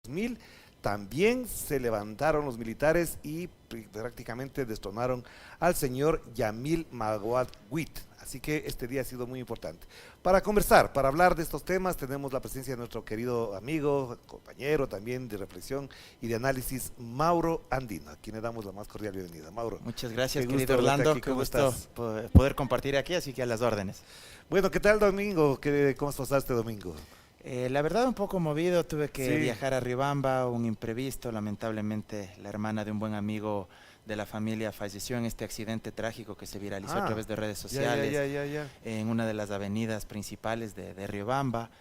2000 también se levantaron los militares y prácticamente destronaron al señor Yamil Maguad-Wit. Así que este día ha sido muy importante. Para conversar, para hablar de estos temas, tenemos la presencia de nuestro querido amigo, compañero también de reflexión y de análisis, Mauro Andino, a quien le damos la más cordial bienvenida. Mauro. Muchas gracias, querido Orlando. Qué gusto poder compartir aquí, así que a las órdenes. Bueno, ¿qué tal domingo? ¿Cómo has pasado este domingo? La verdad un poco movido, tuve que viajar a Riobamba, un imprevisto, lamentablemente la hermana de un buen amigo de la familia falleció en este accidente trágico que se viralizó a través de redes sociales en una de las avenidas principales de Riobamba.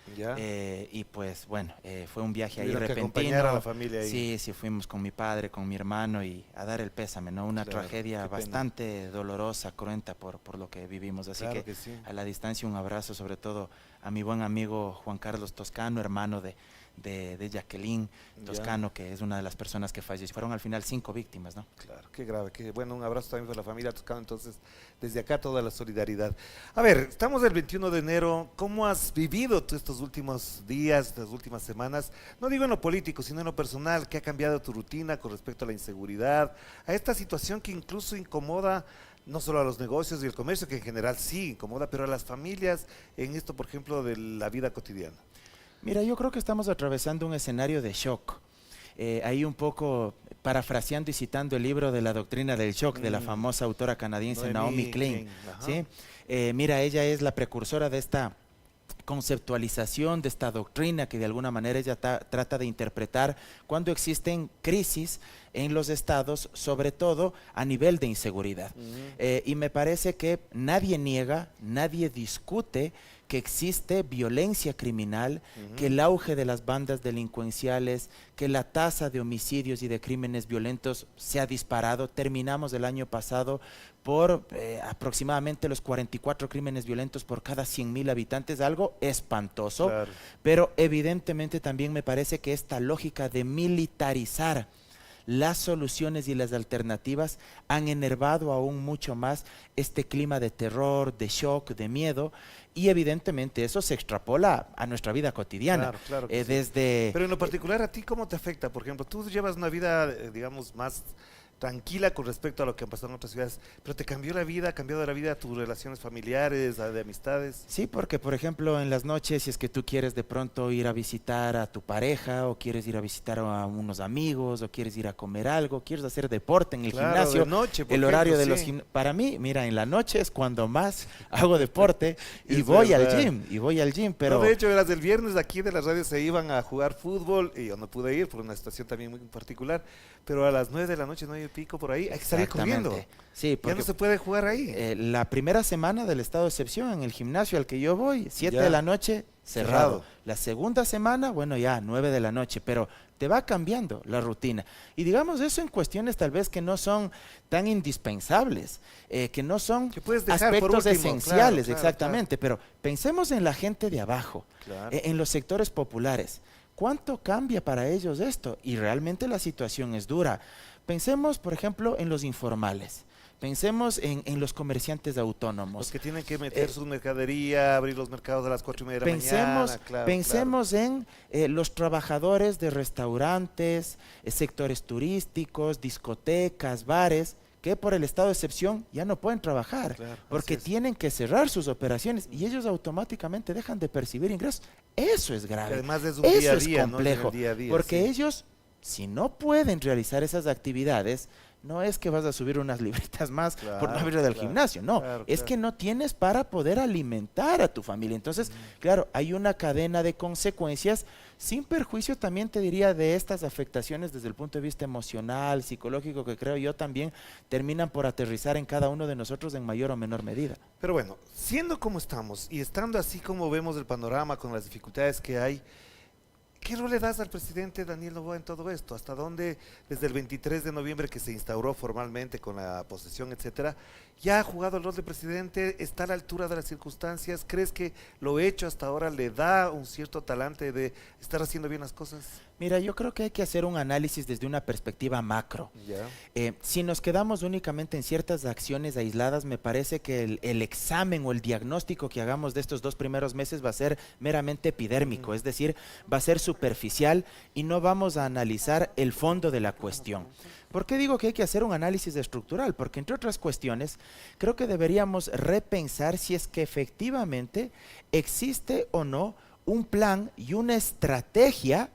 Y pues bueno, fue un viaje ahí repentino. A la familia ahí. Sí, fuimos con mi padre, con mi hermano y a dar el pésame, ¿no? Una tragedia bastante dolorosa, cruenta por lo que vivimos. Así que a la distancia un abrazo sobre todo a mi buen amigo Juan Carlos Toscano, hermano de Jacqueline Toscano, que es una de las personas que falleció. Fueron al final 5 víctimas, ¿no? Claro, qué grave, bueno, un abrazo también para la familia Toscano, entonces, desde acá toda la solidaridad. A ver, estamos el 21 de enero, ¿cómo has vivido tú estos últimos días, estas últimas semanas? No digo en lo político, sino en lo personal, ¿qué ha cambiado tu rutina con respecto a la inseguridad, a esta situación que incluso incomoda no solo a los negocios y el comercio, que en general sí incomoda, pero a las familias en esto, por ejemplo, de la vida cotidiana? Mira, yo creo que estamos atravesando un escenario de shock. Ahí un poco parafraseando y citando el libro de la doctrina del shock de la famosa autora canadiense Naomi Klein. ¿Sí? Mira, ella es la precursora de esta conceptualización, de esta doctrina que de alguna manera ella trata de interpretar cuando existen crisis en los estados, sobre todo a nivel de inseguridad. Y me parece que nadie niega, nadie discute que existe violencia criminal, que el auge de las bandas delincuenciales, que la tasa de homicidios y de crímenes violentos se ha disparado. Terminamos el año pasado por aproximadamente los 44 crímenes violentos por cada 100.000 habitantes, algo espantoso, pero evidentemente también me parece que esta lógica de militarizar las soluciones y las alternativas han enervado aún mucho más este clima de terror, de shock, de miedo, y evidentemente eso se extrapola a nuestra vida cotidiana. Claro que sí. Pero en lo particular, ¿a ti cómo te afecta? Por ejemplo, tú llevas una vida, digamos, más tranquila con respecto a lo que ha pasado en otras ciudades, pero ¿te cambió la vida, ha cambiado la vida tus relaciones familiares, de amistades? Sí, porque por ejemplo en las noches, si es que tú quieres de pronto ir a visitar a tu pareja, o quieres ir a visitar a unos amigos, o quieres ir a comer algo, quieres hacer deporte en el gimnasio, de noche, el horario de los para mí, mira, en la noche es cuando más hago deporte y voy al gym, pero... No, de hecho, verás, el viernes aquí de la radio se iban a jugar fútbol, y yo no pude ir por una situación también muy particular, pero a las 9 de la noche, 9 y pico por ahí, hay que salir corriendo. Sí, ya no se puede jugar ahí. La primera semana del estado de excepción en el gimnasio al que yo voy, 7 de la noche, cerrado. La segunda semana, bueno, ya 9 de la noche, pero te va cambiando la rutina. Y digamos eso en cuestiones tal vez que no son tan indispensables, que no son aspectos esenciales, exactamente, pero pensemos en la gente de abajo, en los sectores populares. ¿Cuánto cambia para ellos esto? Y realmente la situación es dura. Pensemos, por ejemplo, en los informales. Pensemos en los comerciantes autónomos. Los que tienen que meter su mercadería, abrir los mercados a las 4:30 de la mañana. Pensemos en los trabajadores de restaurantes, sectores turísticos, discotecas, bares, que por el estado de excepción ya no pueden trabajar, porque tienen que cerrar sus operaciones y ellos automáticamente dejan de percibir ingresos. Eso es grave, además es un eso día a es día, complejo, ¿no? Día a día, porque ellos, si no pueden realizar esas actividades, no es que vas a subir unas libritas más por no abrir el gimnasio, no, es que no tienes para poder alimentar a tu familia. Entonces, claro, hay una cadena de consecuencias, sin perjuicio también te diría de estas afectaciones desde el punto de vista emocional, psicológico, que creo yo también terminan por aterrizar en cada uno de nosotros en mayor o menor medida. Pero bueno, siendo como estamos y estando así como vemos el panorama con las dificultades que hay, ¿qué rol le das al presidente Daniel Noboa en todo esto? ¿Hasta dónde, desde el 23 de noviembre que se instauró formalmente con la posesión, etcétera, ya ha jugado el rol de presidente? ¿Está a la altura de las circunstancias? ¿Crees que lo hecho hasta ahora le da un cierto talante de estar haciendo bien las cosas? Mira, yo creo que hay que hacer un análisis desde una perspectiva macro. Si nos quedamos únicamente en ciertas acciones aisladas, me parece que el examen o el diagnóstico que hagamos de estos 2 primeros meses va a ser meramente epidérmico, es decir, va a ser superficial superficial y no vamos a analizar el fondo de la cuestión. ¿Por qué digo que hay que hacer un análisis estructural? Porque entre otras cuestiones, creo que deberíamos repensar si es que efectivamente existe o no un plan y una estrategia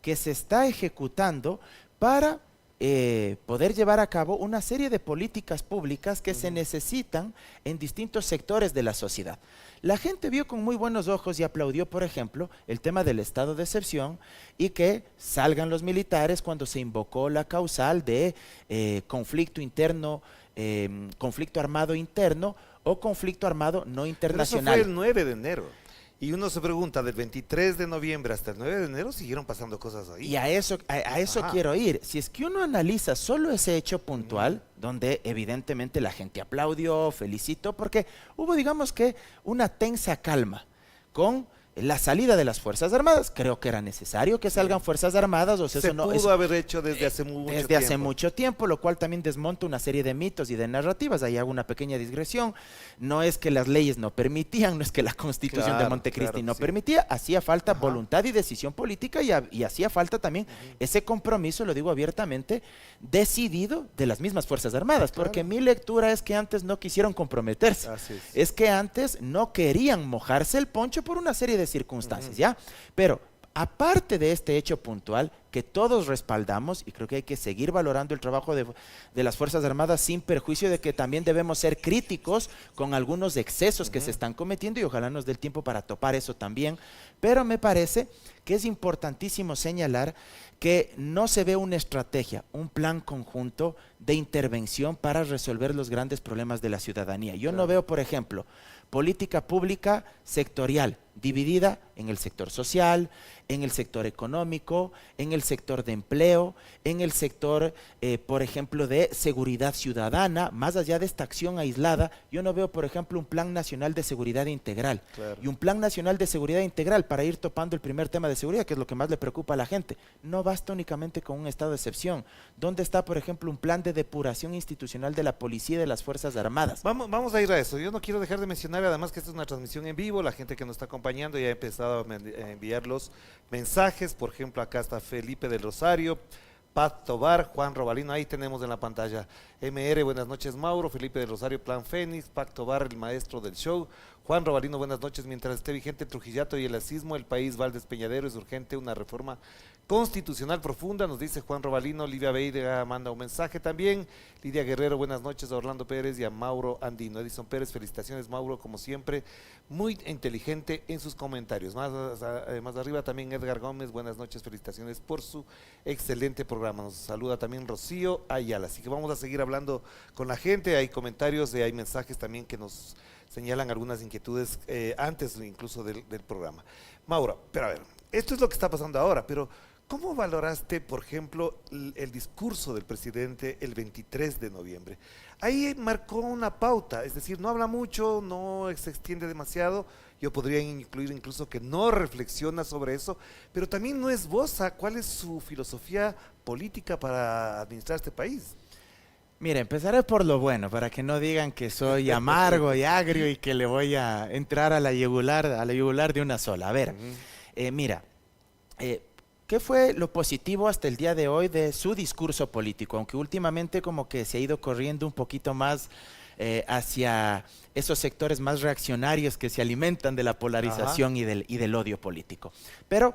que se está ejecutando para poder llevar a cabo una serie de políticas públicas que se necesitan en distintos sectores de la sociedad. La gente vio con muy buenos ojos y aplaudió, por ejemplo, el tema del estado de excepción y que salgan los militares cuando se invocó la causal de conflicto interno, conflicto armado interno o conflicto armado no internacional. Pero eso fue el 9 de enero. Y uno se pregunta, del 23 de noviembre hasta el 9 de enero siguieron pasando cosas ahí. Y a eso quiero ir. Si es que uno analiza solo ese hecho puntual, donde evidentemente la gente aplaudió, felicitó, porque hubo, digamos que, una tensa calma con la salida de las Fuerzas Armadas. Creo que era necesario que salgan Fuerzas Armadas. O sea, se pudo haber hecho desde hace mucho tiempo. Desde hace mucho tiempo, lo cual también desmonta una serie de mitos y de narrativas. Ahí hago una pequeña digresión. No es que las leyes no permitían, no es que la Constitución de Montecristi no permitía. Hacía falta voluntad y decisión política y hacía falta también ese compromiso, lo digo abiertamente, decidido de las mismas Fuerzas Armadas. Porque mi lectura es que antes no quisieron comprometerse. Es que antes no querían mojarse el poncho por una serie de circunstancias, ¿ya? Pero aparte de este hecho puntual que todos respaldamos, y creo que hay que seguir valorando el trabajo de las Fuerzas Armadas sin perjuicio de que también debemos ser críticos con algunos excesos que se están cometiendo y ojalá nos dé el tiempo para topar eso también, pero me parece que es importantísimo señalar que no se ve una estrategia, un plan conjunto de intervención para resolver los grandes problemas de la ciudadanía. Yo no veo, por ejemplo, política pública sectorial, dividida en el sector social, en el sector económico, en el sector de empleo, en el sector, por ejemplo, de seguridad ciudadana. Más allá de esta acción aislada, yo no veo, por ejemplo, un plan nacional de seguridad integral. Y un plan nacional de seguridad integral, para ir topando el primer tema de seguridad, que es lo que más le preocupa a la gente, no basta únicamente con un estado de excepción. ¿Dónde está, por ejemplo, un plan de depuración institucional de la policía y de las Fuerzas Armadas? Vamos a ir a eso. Yo no quiero dejar de mencionar, además, que esta es una transmisión en vivo. La gente que nos está acompañando ya ha empezado a enviar los mensajes. Por ejemplo, acá está Felipe del Rosario, Pat Tobar, Juan Robalino, ahí tenemos en la pantalla. MR, buenas noches Mauro, Felipe del Rosario, Plan Fénix, Pat Tobar, el maestro del show. Juan Robalino, buenas noches. Mientras esté vigente el Trujillato y el asismo, el país Valdes Peñadero, es urgente una reforma constitucional profunda, nos dice Juan Robalino. Lidia Veiga manda un mensaje también. Lidia Guerrero, buenas noches a Orlando Pérez y a Mauro Andino. Edison Pérez, felicitaciones Mauro, como siempre, muy inteligente en sus comentarios. Más arriba también Edgar Gómez, buenas noches, felicitaciones por su excelente programa. Nos saluda también Rocío Ayala. Así que vamos a seguir hablando con la gente. Hay comentarios, hay mensajes también que nos señalan algunas inquietudes antes incluso del programa. Mauro, pero a ver, esto es lo que está pasando ahora, pero ¿cómo valoraste, por ejemplo, el discurso del presidente el 23 de noviembre? Ahí marcó una pauta, es decir, no habla mucho, no se extiende demasiado. Yo podría incluir incluso que no reflexiona sobre eso, pero también no esboza cuál es su filosofía política para administrar este país. Mira, empezaré por lo bueno, para que no digan que soy amargo y agrio y que le voy a entrar a la yugular de una sola. A ver, mira, ¿qué fue lo positivo hasta el día de hoy de su discurso político? Aunque últimamente como que se ha ido corriendo un poquito más hacia esos sectores más reaccionarios que se alimentan de la polarización y del odio político. Pero,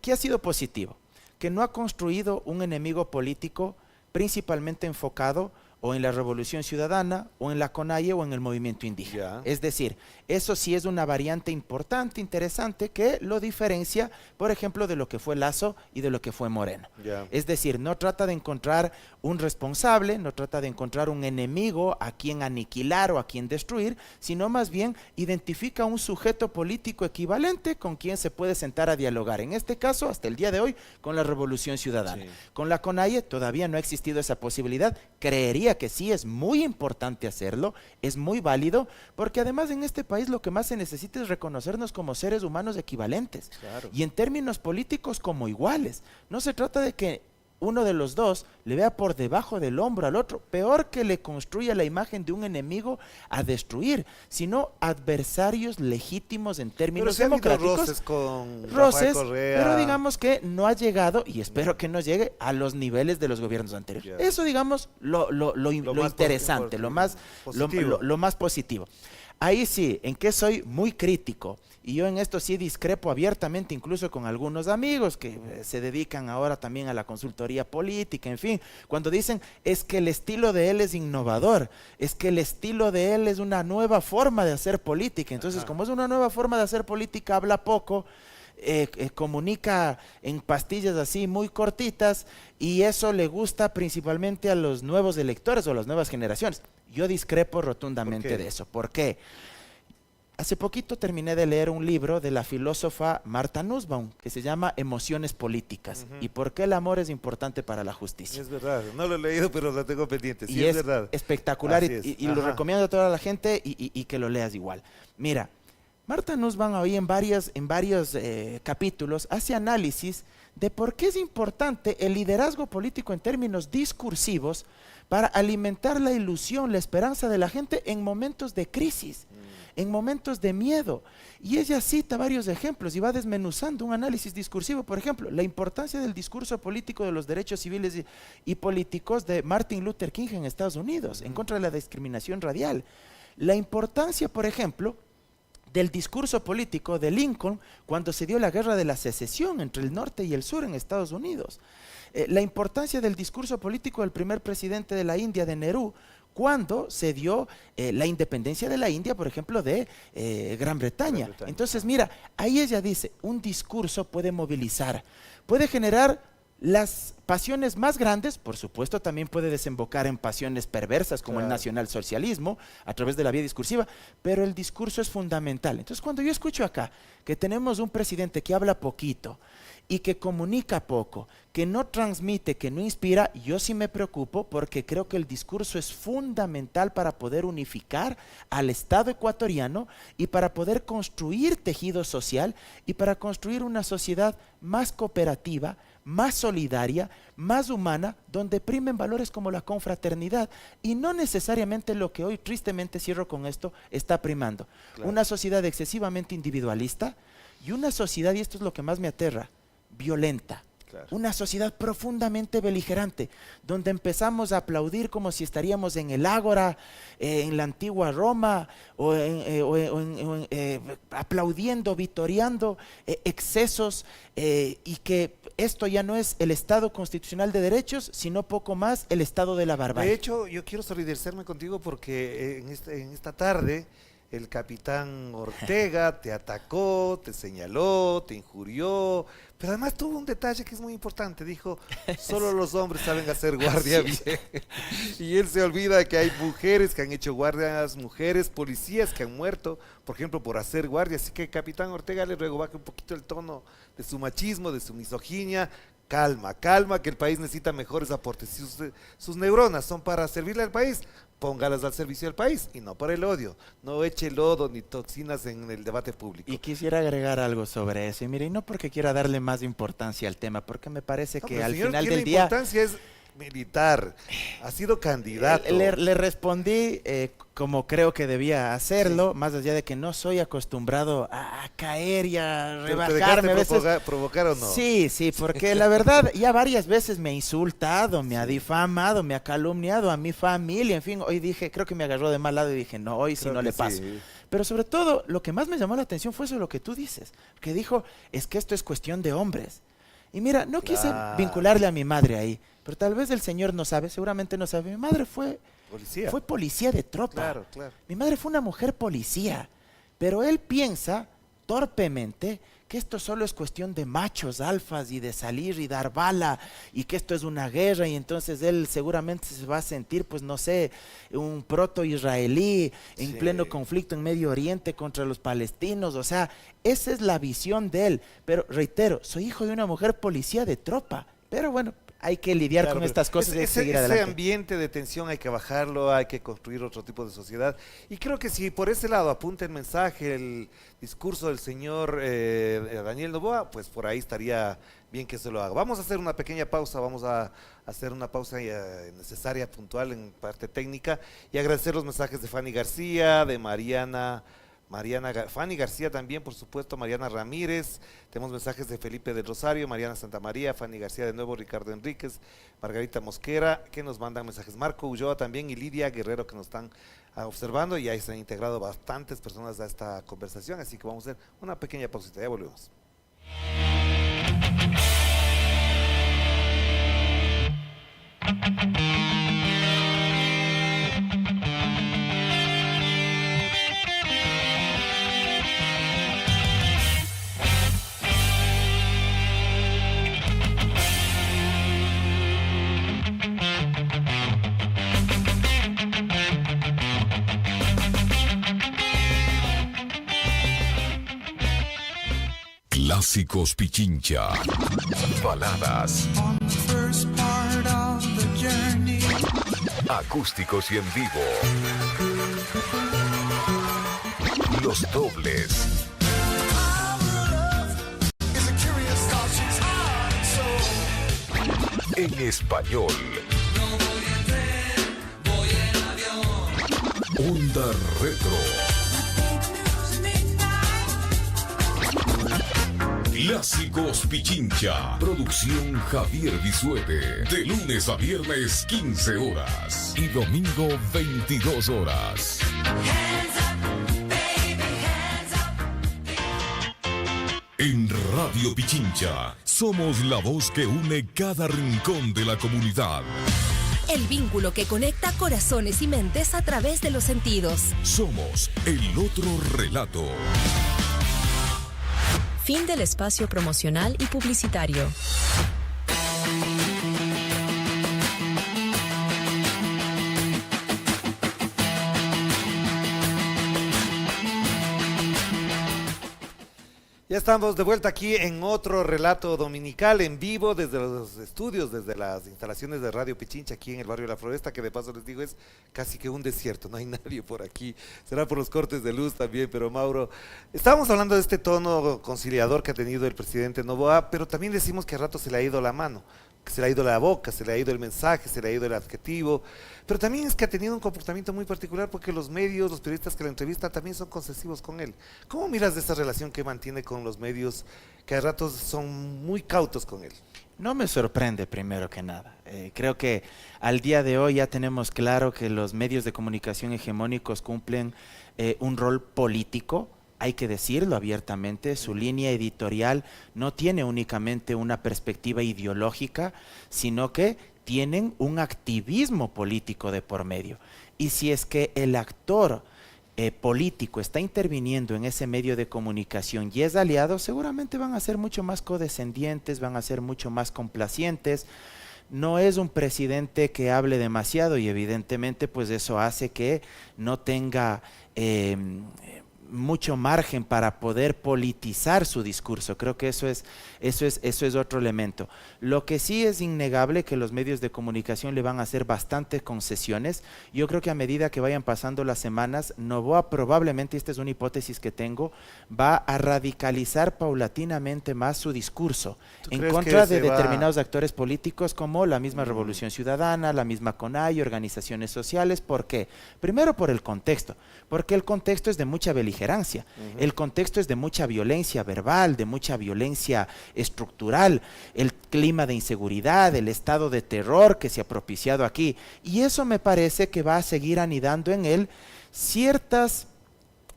¿qué ha sido positivo? Que no ha construido un enemigo político principalmente enfocado o en la Revolución Ciudadana, o en la CONAIE, o en el movimiento indígena. Es decir, eso sí es una variante importante, interesante, que lo diferencia, por ejemplo, de lo que fue Lazo y de lo que fue Moreno. Es decir, no trata de encontrar un responsable, no trata de encontrar un enemigo a quien aniquilar o a quien destruir, sino más bien identifica un sujeto político equivalente con quien se puede sentar a dialogar. En este caso, hasta el día de hoy, con la Revolución Ciudadana. Con la CONAIE todavía no ha existido esa posibilidad. Creería que sí, es muy importante hacerlo, es muy válido, porque además en este país lo que más se necesita es reconocernos como seres humanos equivalentes, y en términos políticos como iguales. No se trata de que uno de los dos le vea por debajo del hombro al otro, peor que le construya la imagen de un enemigo a destruir, sino adversarios legítimos en términos democráticos. Roces con roces, Rafael Correa. pero digamos que no ha llegado, y espero que no llegue, a los niveles de los gobiernos anteriores. Yeah. Eso, digamos, lo interesante, lo más positivo. Ahí sí, en que soy muy crítico, y yo en esto sí discrepo abiertamente incluso con algunos amigos que se dedican ahora también a la consultoría política, en fin, cuando dicen es que el estilo de él es innovador, es que el estilo de él es una nueva forma de hacer política, entonces como es una nueva forma de hacer política, habla poco, comunica en pastillas así muy cortitas, y eso le gusta principalmente a los nuevos electores o a las nuevas generaciones. Yo discrepo rotundamente de eso. ¿Por qué? Hace poquito terminé de leer un libro de la filósofa Martha Nussbaum que se llama Emociones Políticas y por qué el amor es importante para la justicia. Es verdad, no lo he leído, pero lo tengo pendiente. Sí, y es verdad. Espectacular y lo recomiendo a toda la gente y que lo leas igual. Mira, Martha Nussbaum hoy en varios capítulos hace análisis de por qué es importante el liderazgo político en términos discursivos para alimentar la ilusión, la esperanza de la gente en momentos de crisis, en momentos de miedo. Y ella cita varios ejemplos y va desmenuzando un análisis discursivo. Por ejemplo, la importancia del discurso político de los derechos civiles y políticos de Martin Luther King en Estados Unidos, en contra de la discriminación radial. La importancia, por ejemplo, del discurso político de Lincoln cuando se dio la guerra de la secesión entre el norte y el sur en Estados Unidos. La importancia del discurso político del primer presidente de la India, de Nehru, cuando se dio la independencia de la India, por ejemplo, de Gran Bretaña. Entonces, mira, ahí ella dice, un discurso puede movilizar, puede generar las pasiones más grandes, por supuesto también puede desembocar en pasiones perversas como el nacionalsocialismo a través de la vía discursiva, pero el discurso es fundamental. Entonces cuando yo escucho acá que tenemos un presidente que habla poquito y que comunica poco, que no transmite, que no inspira, yo sí me preocupo porque creo que el discurso es fundamental para poder unificar al Estado ecuatoriano y para poder construir tejido social y para construir una sociedad más cooperativa, más solidaria, más humana, donde primen valores como la confraternidad y no necesariamente lo que hoy, tristemente cierro con esto, está primando. Una sociedad excesivamente individualista y una sociedad, y esto es lo que más me aterra, violenta. Una sociedad profundamente beligerante, donde empezamos a aplaudir como si estaríamos en el Ágora, en la antigua Roma, aplaudiendo, vitoreando excesos, y que esto ya no es el Estado constitucional de derechos, sino poco más el Estado de la barbarie. De hecho, yo quiero solidarizarme contigo porque en esta tarde el capitán Ortega te atacó, te señaló, te injurió, pero además tuvo un detalle que es muy importante, dijo, solo los hombres saben hacer guardia bien, y él se olvida de que hay mujeres que han hecho guardias, mujeres, policías que han muerto, por ejemplo, por hacer guardia, así que capitán Ortega le ruego baje un poquito el tono de su machismo, de su misoginia. Calma, calma, que el país necesita mejores aportes. Si sus neuronas son para servirle al país, póngalas al servicio del país y no para el odio. No eche lodo ni toxinas en el debate público. Y quisiera agregar algo sobre eso. Y mire, y no porque quiera darle más importancia al tema, porque me parece que al final del día... La importancia es militar, ha sido candidato. Le respondí como creo que debía hacerlo, más allá de que no soy acostumbrado a caer y a rebajarme. ¿Te dejaste provocar o no? Sí, porque la verdad ya varias veces me ha insultado, me ha difamado, me ha calumniado a mi familia, en fin, hoy dije, creo que me agarró de mal lado y dije, no, hoy sí no le paso. Sí. Pero sobre todo, lo que más me llamó la atención fue eso lo que tú dices, que dijo, es que esto es cuestión de hombres. Y mira, no quise vincularle a mi madre ahí, pero tal vez el señor no sabe, seguramente no sabe. Mi madre fue policía de tropa. Claro. Mi madre fue una mujer policía, pero él piensa torpemente que esto solo es cuestión de machos alfas y de salir y dar bala y que esto es una guerra y entonces él seguramente se va a sentir, pues no sé, un proto-israelí en pleno conflicto en Medio Oriente contra los palestinos, o sea, esa es la visión de él, pero reitero, soy hijo de una mujer policía de tropa, pero bueno, hay que lidiar Claro, con pero estas cosas y hay que seguir ese adelante. ambiente de tensión hay que bajarlo, hay que construir otro tipo de sociedad. Y creo que si por ese lado apunta el mensaje, el discurso del señor Daniel Noboa, pues por ahí estaría bien que se lo haga. Vamos a hacer una pequeña pausa, vamos a hacer una pausa necesaria, puntual en parte técnica, y agradecer los mensajes de Fanny García, de Fanny García también, por supuesto, Mariana Ramírez, tenemos mensajes de Felipe del Rosario, Mariana Santamaría, Fanny García de nuevo, Ricardo Enríquez, Margarita Mosquera, que nos mandan mensajes, Marco Ulloa también y Lidia Guerrero, que nos están observando, y ahí se han integrado bastantes personas a esta conversación, así que vamos a hacer una pequeña pausita, ya volvemos. Clásicos Pichincha. Baladas. Acústicos y en vivo. Los dobles. En español. Onda Retro. Clásicos Pichincha. Producción Javier Bisuete. De lunes a viernes 15 horas. Y domingo 22 horas. En Radio Pichincha somos la voz que une cada rincón de la comunidad. El vínculo que conecta corazones y mentes a través de los sentidos. Somos el otro relato. Fin del espacio promocional y publicitario. Ya estamos de vuelta aquí en otro relato dominical en vivo desde los estudios, desde las instalaciones de Radio Pichincha aquí en el barrio de La Floresta, que de paso les digo es casi que un desierto, no hay nadie por aquí, será por los cortes de luz también, pero Mauro, estábamos hablando de este tono conciliador que ha tenido el presidente Noboa, pero también decimos que a rato se le ha ido la mano, que se le ha ido la boca, se le ha ido el mensaje, se le ha ido el adjetivo, pero también es que ha tenido un comportamiento muy particular porque los medios, los periodistas que la entrevistan también son concesivos con él. ¿Cómo miras de esa relación que mantiene con los medios que a ratos son muy cautos con él? No me sorprende, primero que nada. Creo que al día de hoy ya tenemos claro que los medios de comunicación hegemónicos cumplen un rol político. Hay que decirlo abiertamente, su línea editorial no tiene únicamente una perspectiva ideológica, sino que tienen un activismo político de por medio. Y si es que el actor político está interviniendo en ese medio de comunicación y es aliado, seguramente van a ser mucho más condescendientes, van a ser mucho más complacientes. No es un presidente que hable demasiado y evidentemente pues eso hace que no tenga mucho margen para poder politizar su discurso. Creo que eso es otro elemento. Lo que sí es innegable que los medios de comunicación le van a hacer bastantes concesiones. Yo creo que a medida que vayan pasando las semanas, Noboa probablemente, esta es una hipótesis que tengo, va a radicalizar paulatinamente más su discurso en contra de determinados actores políticos como la misma Revolución Ciudadana, la misma CONAI, organizaciones sociales. ¿Por qué? Primero por el contexto, porque el contexto es de mucha beligerancia. El contexto es de mucha violencia verbal, de mucha violencia estructural, el clima de inseguridad, el estado de terror que se ha propiciado aquí. Y eso me parece que va a seguir anidando en él ciertas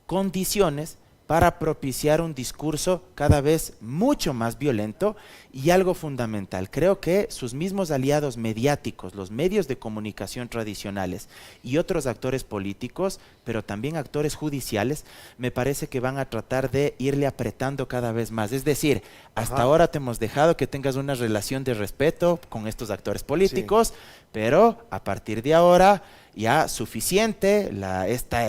condiciones para propiciar un discurso cada vez mucho más violento. Y algo fundamental, creo que sus mismos aliados mediáticos, los medios de comunicación tradicionales y otros actores políticos, pero también actores judiciales, me parece que van a tratar de irle apretando cada vez más. Es decir, hasta ahora te hemos dejado que tengas una relación de respeto con estos actores políticos, sí, pero a partir de ahora ya suficiente,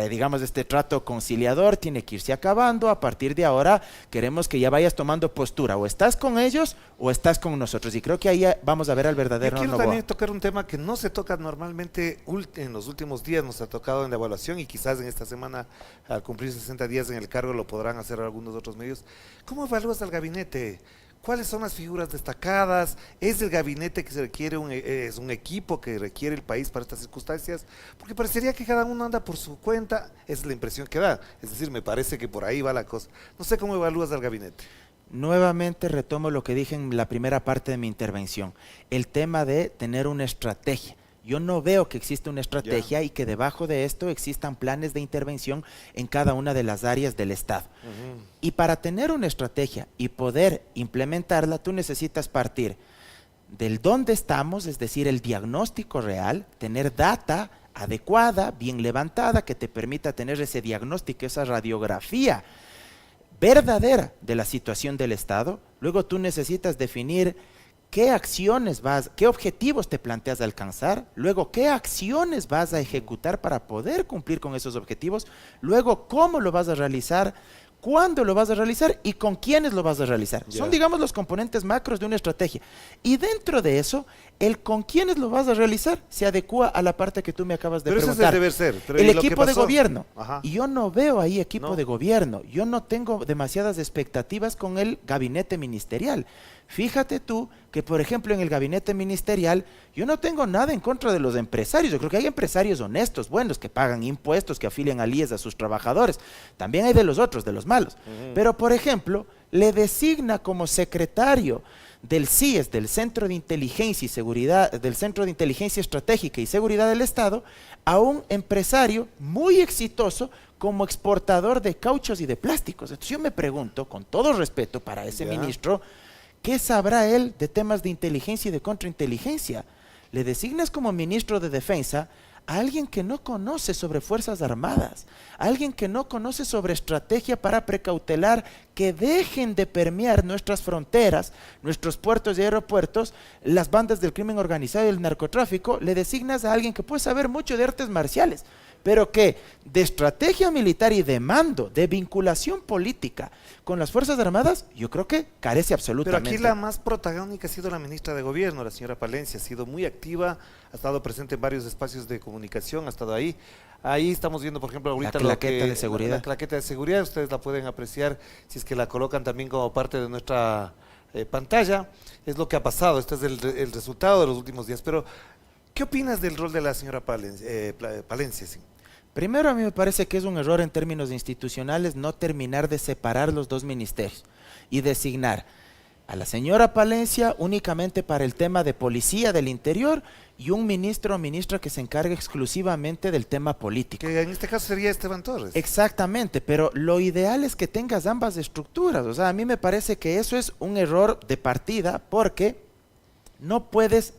digamos, este trato conciliador tiene que irse acabando, a partir de ahora queremos que ya vayas tomando postura, o estás con ellos o estás con nosotros, y creo que ahí vamos a ver al verdadero Quiero Noboa. también tocar un tema que no se toca normalmente en los últimos días, nos ha tocado en la evaluación y quizás en esta semana, al cumplir 60 días en el cargo, lo podrán hacer algunos otros medios. ¿Cómo evalúas al gabinete? ¿Cuáles son las figuras destacadas? ¿Es el gabinete que se requiere, es un equipo que requiere el país para estas circunstancias? Porque parecería que cada uno anda por su cuenta, es la impresión que da. Es decir, me parece que por ahí va la cosa. No sé cómo evalúas al gabinete. Nuevamente retomo lo que dije en la primera parte de mi intervención, el tema de tener una estrategia. Yo no veo que exista una estrategia y que debajo de esto existan planes de intervención en cada una de las áreas del Estado. Y para tener una estrategia y poder implementarla, tú necesitas partir del dónde estamos, es decir, el diagnóstico real, tener data adecuada, bien levantada, que te permita tener ese diagnóstico, esa radiografía verdadera de la situación del Estado. Luego tú necesitas definir qué objetivos te planteas alcanzar, luego qué acciones vas a ejecutar para poder cumplir con esos objetivos, luego cómo lo vas a realizar, cuándo lo vas a realizar y con quiénes lo vas a realizar. Son, digamos, los componentes macros de una estrategia. Y dentro de eso, el con quiénes lo vas a realizar se adecua a la parte que tú me acabas de preguntar. Pero ese debe ser. Pero el equipo de gobierno. Ajá. Y yo no veo ahí equipo de gobierno. Yo no tengo demasiadas expectativas con el gabinete ministerial. Fíjate tú que, por ejemplo, en el gabinete ministerial, yo no tengo nada en contra de los empresarios. Yo creo que hay empresarios honestos, buenos, que pagan impuestos, que afilian al IES a sus trabajadores. También hay de los otros, de los malos. Pero, por ejemplo, le designa como secretario del CIES, del Centro de Inteligencia y Seguridad, del Centro de Inteligencia Estratégica y Seguridad del Estado, a un empresario muy exitoso como exportador de cauchos y de plásticos. Entonces yo me pregunto, con todo respeto para ese ministro, ¿qué sabrá él de temas de inteligencia y de contrainteligencia? Le designas como ministro de Defensa a alguien que no conoce sobre Fuerzas Armadas, a alguien que no conoce sobre estrategia para precautelar que dejen de permear nuestras fronteras, nuestros puertos y aeropuertos, las bandas del crimen organizado y el narcotráfico. Le designas a alguien que puede saber mucho de artes marciales, pero que de estrategia militar y de mando, de vinculación política con las Fuerzas Armadas, yo creo que carece absolutamente. Pero aquí la más protagónica ha sido la ministra de Gobierno, la señora Palencia, ha sido muy activa, ha estado presente en varios espacios de comunicación, ha estado ahí. Ahí estamos viendo, por ejemplo, ahorita la claqueta de seguridad. La claqueta de seguridad, ustedes la pueden apreciar si es que la colocan también como parte de nuestra pantalla. Es lo que ha pasado, este es el resultado de los últimos días. Pero, ¿qué opinas del rol de la señora Palencia? Sí. Primero, a mí me parece que es un error en términos institucionales no terminar de separar los dos ministerios y designar a la señora Palencia únicamente para el tema de policía del interior y un ministro o ministra que se encargue exclusivamente del tema político. Que en este caso sería Esteban Torres. Exactamente, pero lo ideal es que tengas ambas estructuras. O sea, a mí me parece que eso es un error de partida porque no puedes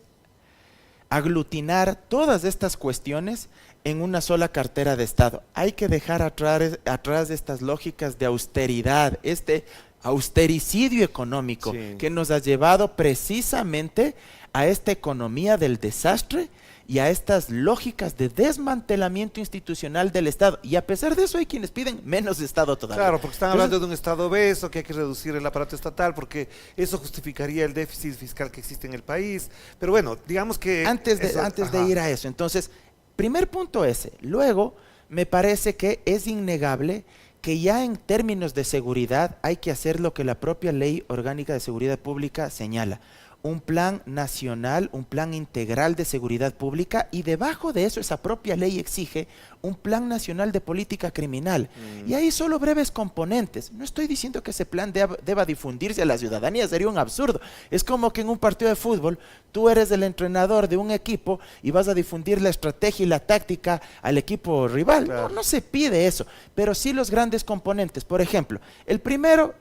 aglutinar todas estas cuestiones en una sola cartera de Estado. Hay que dejar atrás estas lógicas de austeridad, este austericidio económico que nos ha llevado precisamente a esta economía del desastre y a estas lógicas de desmantelamiento institucional del Estado. Y a pesar de eso hay quienes piden menos Estado todavía. Claro, porque están hablando de un Estado obeso, que hay que reducir el aparato estatal, porque eso justificaría el déficit fiscal que existe en el país. Pero bueno, digamos que... Antes de ir a eso, entonces, primer punto ese. Luego, me parece que es innegable que ya en términos de seguridad hay que hacer lo que la propia Ley Orgánica de Seguridad Pública señala. Un plan nacional, un plan integral de seguridad pública, y debajo de eso esa propia ley exige un plan nacional de política criminal. Y hay solo breves componentes. No estoy diciendo que ese plan deba difundirse a la ciudadanía, sería un absurdo. Es como que en un partido de fútbol tú eres el entrenador de un equipo y vas a difundir la estrategia y la táctica al equipo rival. Claro. No se pide eso, pero sí los grandes componentes. Por ejemplo, el primero,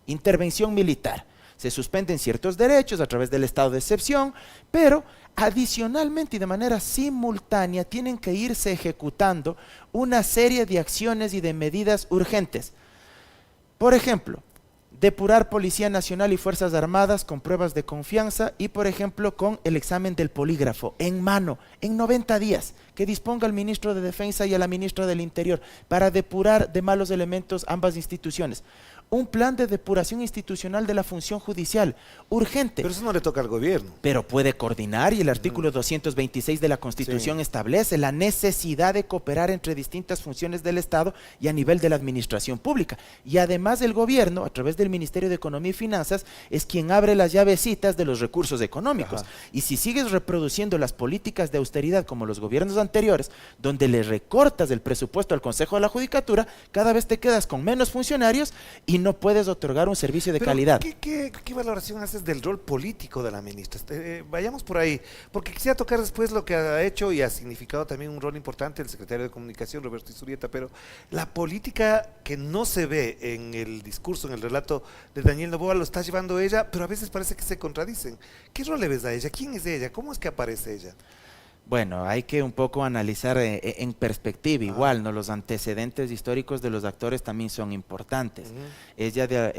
intervención militar. Se suspenden ciertos derechos a través del estado de excepción, pero adicionalmente y de manera simultánea tienen que irse ejecutando una serie de acciones y de medidas urgentes. Por ejemplo, depurar Policía Nacional y Fuerzas Armadas con pruebas de confianza y, por ejemplo, con el examen del polígrafo en mano, en 90 días, que disponga al ministro de Defensa y a la ministra del Interior para depurar de malos elementos ambas instituciones. Un plan de depuración institucional de la función judicial, urgente. Pero eso no le toca al gobierno. Pero puede coordinar, y el artículo 226 de la Constitución establece la necesidad de cooperar entre distintas funciones del Estado y a nivel de la administración pública. Y además el gobierno, a través del Ministerio de Economía y Finanzas, es quien abre las llavecitas de los recursos económicos. Y si sigues reproduciendo las políticas de austeridad como los gobiernos anteriores, donde le recortas el presupuesto al Consejo de la Judicatura, cada vez te quedas con menos funcionarios y no puedes otorgar un servicio de calidad. ¿Qué valoración haces del rol político de la ministra? Vayamos por ahí, porque quisiera tocar después lo que ha hecho y ha significado también un rol importante el secretario de Comunicación, Roberto Izurieta, pero la política que no se ve en el discurso, en el relato de Daniel Noboa, lo está llevando ella, pero a veces parece que se contradicen. ¿Qué rol le ves a ella? ¿Quién es ella? ¿Cómo es que aparece ella? Bueno, hay que un poco analizar en perspectiva, igual, ¿no? Los antecedentes históricos de los actores también son importantes. Ella,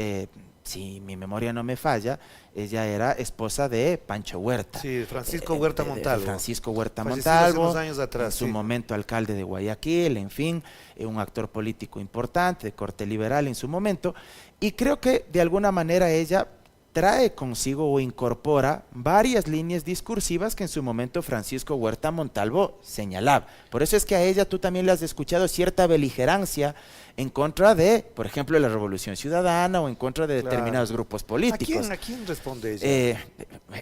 si mi memoria no me falla, ella era esposa de Pancho Huerta. Sí, Francisco Huerta Montalvo. Francisco Huerta Falleció hace Montalvo, unos años atrás, en su momento alcalde de Guayaquil, en fin, un actor político importante, de corte liberal en su momento, y creo que de alguna manera ella trae consigo o incorpora varias líneas discursivas que en su momento Francisco Huerta Montalvo señalaba. Por eso es que a ella tú también le has escuchado cierta beligerancia en contra de, por ejemplo, la Revolución Ciudadana o en contra de determinados grupos políticos. ¿A quién responde ella?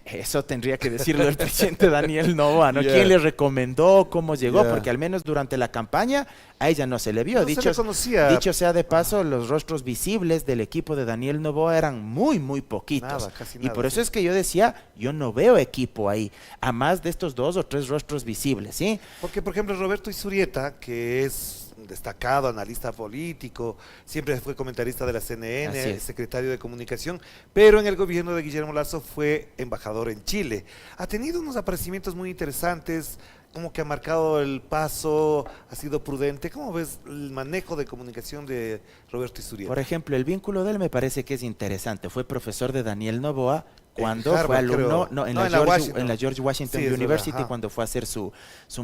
Eso tendría que decirlo el presidente Daniel Noboa, ¿no? ¿Quién le recomendó? ¿Cómo llegó? Porque al menos durante la campaña a ella no se le vio. Se le conocía. Dicho sea de paso, los rostros visibles del equipo de Daniel Noboa eran muy, muy poquitos. Casi y por eso es que yo decía, yo no veo equipo ahí, a más de estos 2 o 3 rostros visibles, ¿sí? Porque, por ejemplo, Roberto Izurieta, que es destacado analista político, siempre fue comentarista de la CNN, secretario de Comunicación, pero en el gobierno de Guillermo Lasso fue embajador en Chile. Ha tenido unos aparecimientos muy interesantes, como que ha marcado el paso, ha sido prudente. ¿Cómo ves el manejo de comunicación de Roberto Izurieta? Por ejemplo, el vínculo de él me parece que es interesante. Fue profesor de Daniel Noboa cuando Harvard, fue alumno, en la George Washington University, verdad, cuando fue a hacer su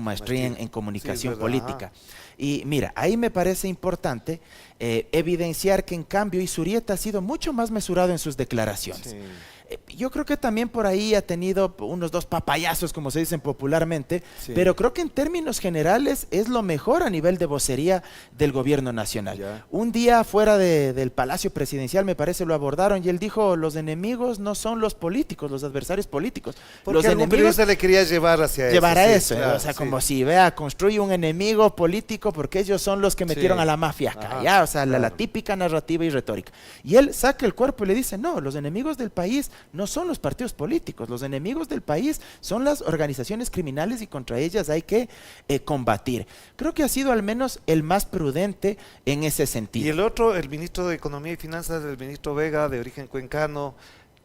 maestría en comunicación política. Y mira, ahí me parece importante evidenciar que en cambio Izurieta ha sido mucho más mesurado en sus declaraciones. Sí. Yo creo que también por ahí ha tenido unos 2 papayazos, como se dicen popularmente, pero creo que en términos generales es lo mejor a nivel de vocería del gobierno nacional. Un día fuera del Palacio Presidencial, me parece, lo abordaron y él dijo, los enemigos no son los políticos, los adversarios políticos. Porque los algún periodista le quería llevar hacia eso. Claro, o sea, como si, construye un enemigo político porque ellos son los que metieron a la mafia acá, o sea, la típica narrativa y retórica. Y él saca el cuerpo y le dice, no, los enemigos del país no son los partidos políticos, los enemigos del país son las organizaciones criminales y contra ellas hay que combatir. Creo que ha sido al menos el más prudente en ese sentido. Y el otro, el ministro de Economía y Finanzas, el ministro Vega, de origen cuencano,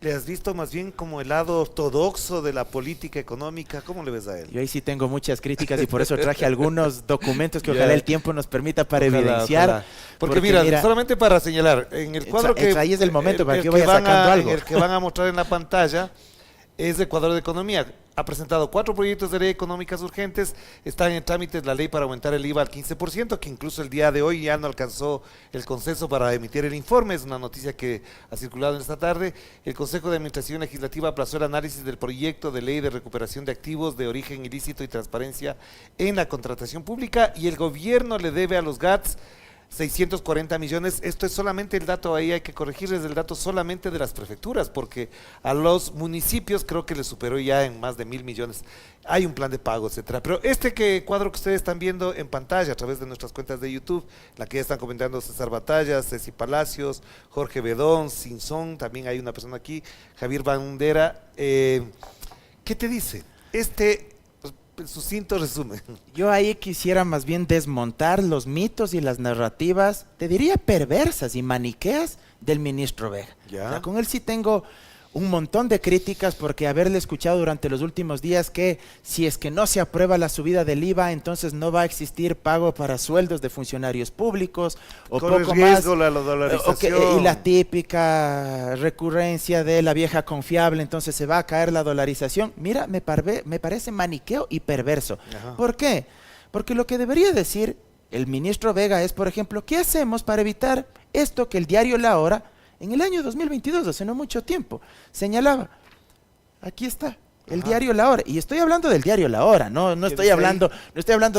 ¿le has visto más bien como el lado ortodoxo de la política económica? ¿Cómo le ves a él? Yo ahí sí tengo muchas críticas y por eso traje algunos documentos que ojalá el tiempo nos permita para evidenciar. Ojalá. Porque mira, solamente para señalar, en el cuadro que... Ahí es el momento para que yo vaya sacando algo. El que van a mostrar en la pantalla es de Ecuador de Economía. Ha presentado 4 proyectos de ley económicas urgentes, están en trámites la ley para aumentar el IVA al 15%, que incluso el día de hoy ya no alcanzó el consenso para emitir el informe, es una noticia que ha circulado en esta tarde. El Consejo de Administración Legislativa aplazó el análisis del proyecto de ley de recuperación de activos de origen ilícito y transparencia en la contratación pública, y el gobierno le debe a los GATS 640 millones, esto es solamente el dato, ahí hay que corregirles el dato solamente de las prefecturas, porque a los municipios creo que les superó ya en más de 1.000 millones. Hay un plan de pago, etcétera. Pero cuadro que ustedes están viendo en pantalla a través de nuestras cuentas de YouTube, la que ya están comentando César Batallas, Ceci Palacios, Jorge Bedón, Sinzón, también hay una persona aquí, Javier Bandera. ¿Qué te dice? Sucinto resumen. Yo ahí quisiera más bien desmontar los mitos y las narrativas, te diría perversas y maniqueas del ministro Vega. O sea, con él sí tengo un montón de críticas porque haberle escuchado durante los últimos días que si es que no se aprueba la subida del IVA, entonces no va a existir pago para sueldos de funcionarios públicos o Corre poco riesgo más. la dolarización. Y la típica recurrencia de la vieja confiable, entonces se va a caer la dolarización. Mira, me parece maniqueo y perverso. Ajá. ¿Por qué? Porque lo que debería decir el ministro Vega es, por ejemplo, ¿qué hacemos para evitar esto que el diario La Hora en el año 2022, hace no mucho tiempo, señalaba? Aquí está, el diario La Hora. Y estoy hablando del diario La Hora, no estoy hablando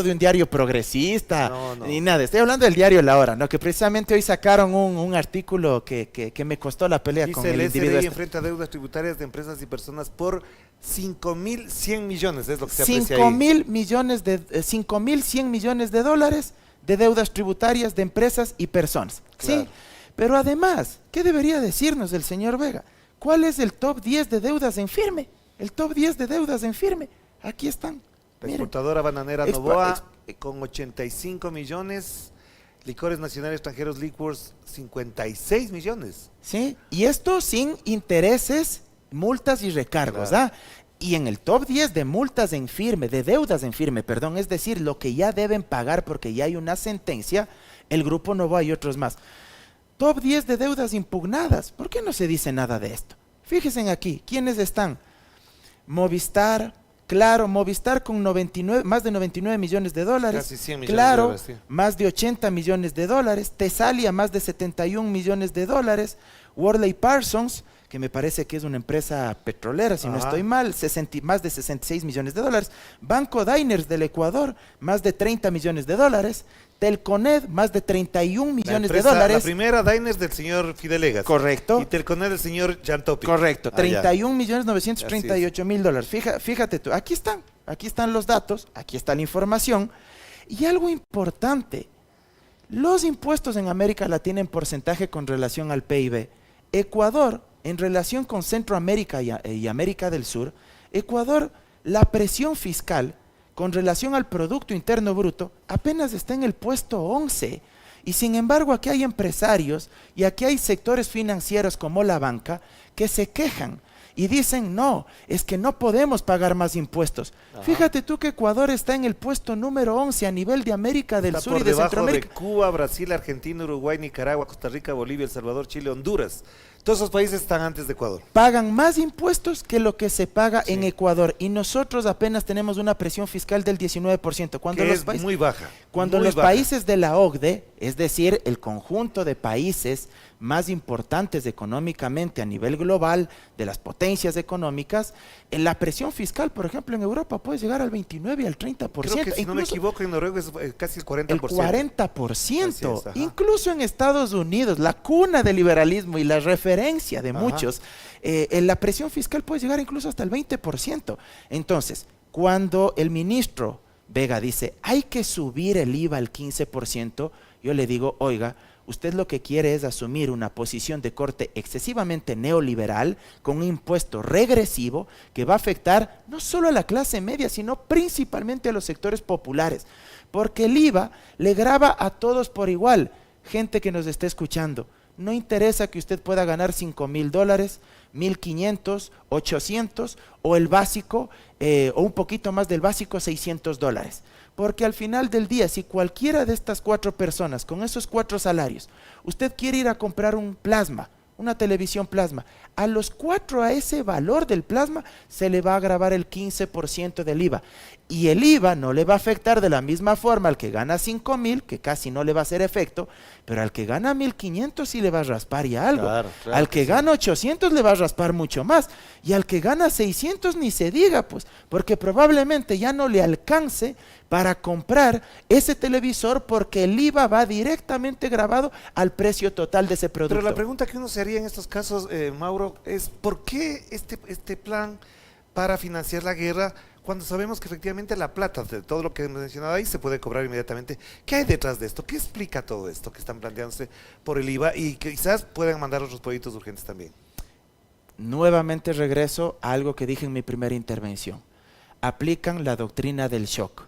de un diario progresista, ni nada. Estoy hablando del diario La Hora, ¿no? Que precisamente hoy sacaron un artículo que me costó la pelea con el individuo. SRI enfrenta deudas tributarias de empresas y personas por 5.100 millones, es lo que se aprecia ahí. 5.100 millones de dólares de deudas tributarias de empresas y personas. Claro. Sí, pero además, ¿qué debería decirnos el señor Vega? ¿Cuál es el top 10 de deudas en firme? El top 10 de deudas en firme. Aquí están. La Miren. exportadora bananera Novoa con 85 millones, Licores Nacionales Extranjeros Liquors 56 millones. Sí, y esto sin intereses, multas y recargos. Claro. Y en el top 10 de multas en firme, de deudas en firme, perdón, es decir, lo que ya deben pagar porque ya hay una sentencia, el Grupo Novoa y otros más. Top 10 de deudas impugnadas. ¿Por qué no se dice nada de esto? Fíjense aquí, ¿quiénes están? Movistar, Claro, Movistar con más de 99 millones de dólares. Casi 100 millones Claro, de dólares, sí. más de 80 millones de dólares. Tesalia, más de 71 millones de dólares. Worley Parsons, que me parece que es una empresa petrolera, si no estoy mal, más de 66 millones de dólares. Banco Diners del Ecuador, más de 30 millones de dólares. Telconet, más de 31 millones de dólares. La primera, Diners del señor Fidelegas. Correcto. Y Telconet del señor Jan Topic. Correcto, Ya. 31 millones 938 mil dólares. Fíjate tú, aquí están los datos, aquí está la información. Y algo importante, los impuestos en América Latina en porcentaje con relación al PIB. Ecuador, en relación con Centroamérica y América del Sur, Ecuador, la presión fiscal con relación al Producto Interno Bruto apenas está en el puesto 11. Y sin embargo aquí hay empresarios y aquí hay sectores financieros como la banca que se quejan y dicen, no, es que no podemos pagar más impuestos. Ajá. Fíjate tú que Ecuador está en el puesto número 11 a nivel de América del Sur y de Centroamérica. De Cuba, Brasil, Argentina, Uruguay, Nicaragua, Costa Rica, Bolivia, El Salvador, Chile, Honduras. Todos esos países están antes de Ecuador. Pagan más impuestos que lo que se paga en Ecuador y nosotros apenas tenemos una presión fiscal del 19%. Cuando que es muy baja. Cuando los países de la OCDE, es decir, el conjunto de países más importantes económicamente a nivel global, de las potencias económicas, en la presión fiscal, por ejemplo, en Europa puede llegar al 29 y al 30%. Creo que si no me equivoco, en Noruega es casi el 40%. El 40%. Incluso en Estados Unidos, la cuna del liberalismo y la referencia de muchos, en la presión fiscal puede llegar incluso hasta el 20%. Entonces, cuando el ministro Vega dice, hay que subir el IVA al 15%, yo le digo, oiga, usted lo que quiere es asumir una posición de corte excesivamente neoliberal con un impuesto regresivo que va a afectar no solo a la clase media, sino principalmente a los sectores populares, porque el IVA le grava a todos por igual. Gente que nos esté escuchando, no interesa que usted pueda ganar $5,000, 1,500, 800 o el básico, o un poquito más del básico, $600. Porque al final del día, si cualquiera de estas 4 personas, con esos 4 salarios, usted quiere ir a comprar un plasma, una televisión plasma, a los 4 a ese valor del plasma se le va a gravar el 15% del IVA. Y el IVA no le va a afectar de la misma forma al que gana 5,000, que casi no le va a hacer efecto, pero al que gana 1,500 sí le va a raspar ya algo. Claro, al que gana 800 le va a raspar mucho más. Y al que gana 600 ni se diga, pues, porque probablemente ya no le alcance para comprar ese televisor porque el IVA va directamente grabado al precio total de ese producto. Pero la pregunta que uno se haría en estos casos, Mauro, es ¿por qué este plan para financiar la guerra cuando sabemos que efectivamente la plata de todo lo que hemos mencionado ahí se puede cobrar inmediatamente? ¿Qué hay detrás de esto? ¿Qué explica todo esto que están planteándose por el IVA y que quizás puedan mandar otros proyectos urgentes también? Nuevamente regreso a algo que dije en mi primera intervención. Aplican la doctrina del shock.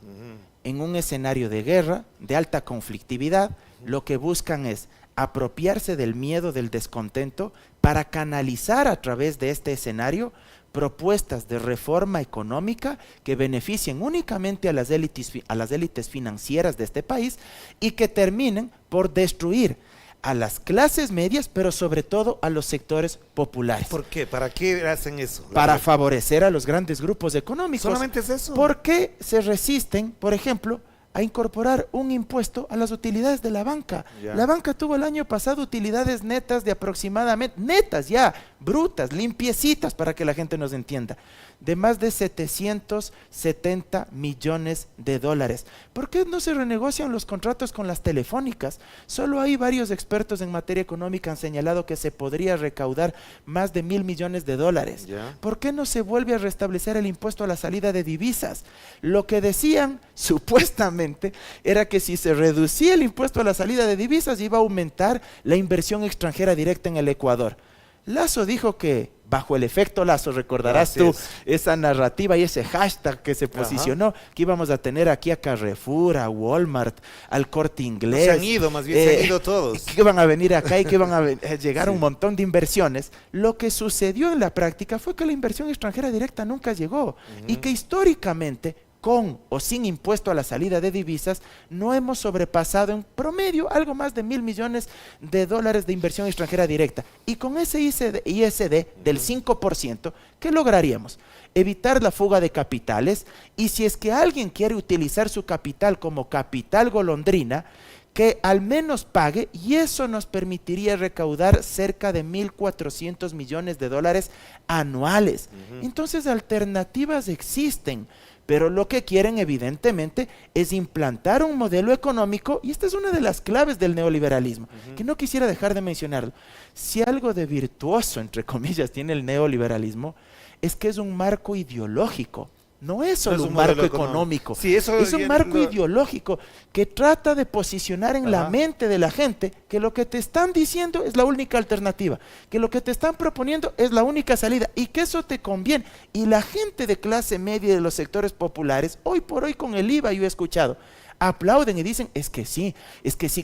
En un escenario de guerra, de alta conflictividad, lo que buscan es apropiarse del miedo, del descontento, para canalizar a través de este escenario propuestas de reforma económica que beneficien únicamente a las élites financieras de este país y que terminen por destruir a las clases medias, pero sobre todo a los sectores populares. ¿Por qué? ¿Para qué hacen eso? Para favorecer a los grandes grupos económicos. ¿Solamente es eso? ¿Por qué se resisten, por ejemplo, a incorporar un impuesto a las utilidades de la banca? Ya. La banca tuvo el año pasado utilidades netas de aproximadamente, netas ya, brutas, limpiecitas, para que la gente nos entienda, de más de 770 millones de dólares. ¿Por qué no se renegocian los contratos con las telefónicas? Solo hay varios expertos en materia económica han señalado que se podría recaudar más de 1.000 millones de dólares. Ya. ¿Por qué no se vuelve a restablecer el impuesto a la salida de divisas? Lo que decían supuestamente era que si se reducía el impuesto a la salida de divisas iba a aumentar la inversión extranjera directa en el Ecuador. Lazo dijo que, bajo el efecto Lazo, recordarás Así tú es. esa narrativa y ese hashtag que se posicionó, que íbamos a tener aquí a Carrefour, a Walmart, al Corte Inglés. Se han ido, más bien se han ido todos. Que iban a venir acá y que iban a llegar un montón de inversiones. Lo que sucedió en la práctica fue que la inversión extranjera directa nunca llegó y que históricamente, con o sin impuesto a la salida de divisas, no hemos sobrepasado en promedio algo más de 1.000 millones de dólares de inversión extranjera directa. Y con ese ISD del 5%, ¿qué lograríamos? Evitar la fuga de capitales, y si es que alguien quiere utilizar su capital como capital golondrina, que al menos pague, y eso nos permitiría recaudar cerca de 1.400 millones de dólares anuales. Entonces, alternativas existen, pero lo que quieren evidentemente es implantar un modelo económico, y esta es una de las claves del neoliberalismo, que no quisiera dejar de mencionarlo. Si algo de virtuoso, entre comillas, tiene el neoliberalismo, es que es un marco ideológico. No es solo un marco económico, sí, eso es un marco ideológico que trata de posicionar en la mente de la gente que lo que te están diciendo es la única alternativa, que lo que te están proponiendo es la única salida y que eso te conviene. Y la gente de clase media y de los sectores populares, hoy por hoy con el IVA, yo he escuchado, aplauden y dicen, es que si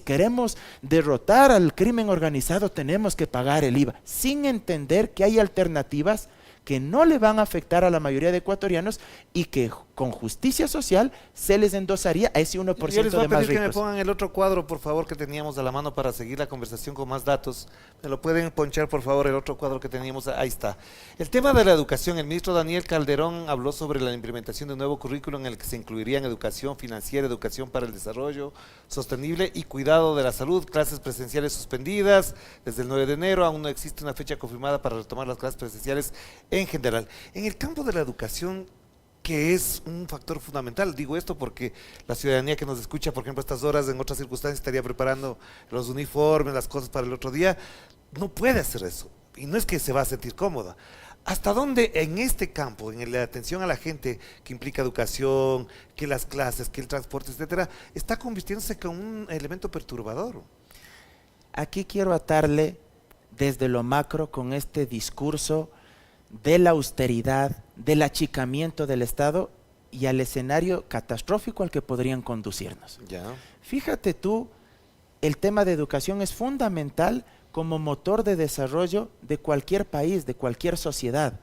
queremos derrotar al crimen organizado tenemos que pagar el IVA, sin entender que hay alternativas que no le van a afectar a la mayoría de ecuatorianos y que con justicia social se les endosaría a ese 1% de más ricos. Yo les voy a pedir que me pongan el otro cuadro, por favor, que teníamos a la mano para seguir la conversación con más datos. ¿Me lo pueden ponchar, por favor, el otro cuadro que teníamos? Ahí está. El tema de la educación. El ministro Daniel Calderón habló sobre la implementación de un nuevo currículo en el que se incluirían educación financiera, educación para el desarrollo sostenible y cuidado de la salud, clases presenciales suspendidas desde el 9 de enero. Aún no existe una fecha confirmada para retomar las clases presenciales en general. En el campo de la educación, que es un factor fundamental, digo esto porque la ciudadanía que nos escucha, por ejemplo, a estas horas, en otras circunstancias estaría preparando los uniformes, las cosas para el otro día, no puede hacer eso, y no es que se va a sentir cómoda. ¿Hasta dónde en este campo, en la atención a la gente que implica educación, que las clases, que el transporte, etcétera, está convirtiéndose en un elemento perturbador? Aquí quiero atarle desde lo macro con este discurso de la austeridad, del achicamiento del Estado y al escenario catastrófico al que podrían conducirnos. Ya. Fíjate tú, el tema de educación es fundamental como motor de desarrollo de cualquier país, de cualquier sociedad.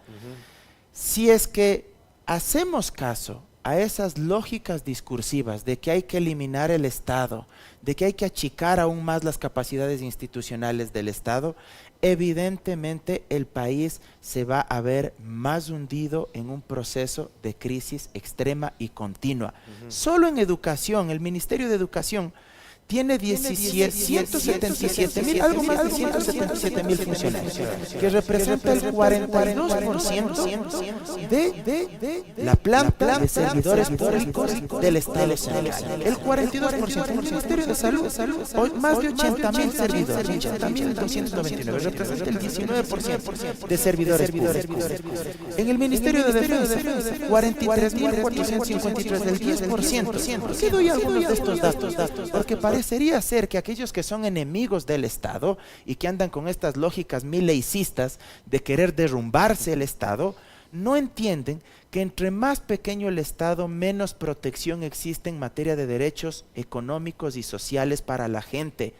Si es que hacemos caso a esas lógicas discursivas de que hay que eliminar el Estado, de que hay que achicar aún más las capacidades institucionales del Estado, evidentemente el país se va a ver más hundido en un proceso de crisis extrema y continua. Solo en educación, el Ministerio de Educación tiene 177.000, algo más de 177.000 funcionarios, que representa el 42% de la planta de servidores públicos del Estado central. El 42%. El Ministerio de Salud, hoy más de 80.000 servidores, 80.299, representa el 19% de servidores públicos. En el Ministerio de Defensa, 43.453, del 10%. ¿Por qué doy algunos de estos datos? Porque parecería ser que aquellos que son enemigos del Estado y que andan con estas lógicas mileicistas de querer derrumbarse el Estado, no entienden que entre más pequeño el Estado, menos protección existe en materia de derechos económicos y sociales para la gente.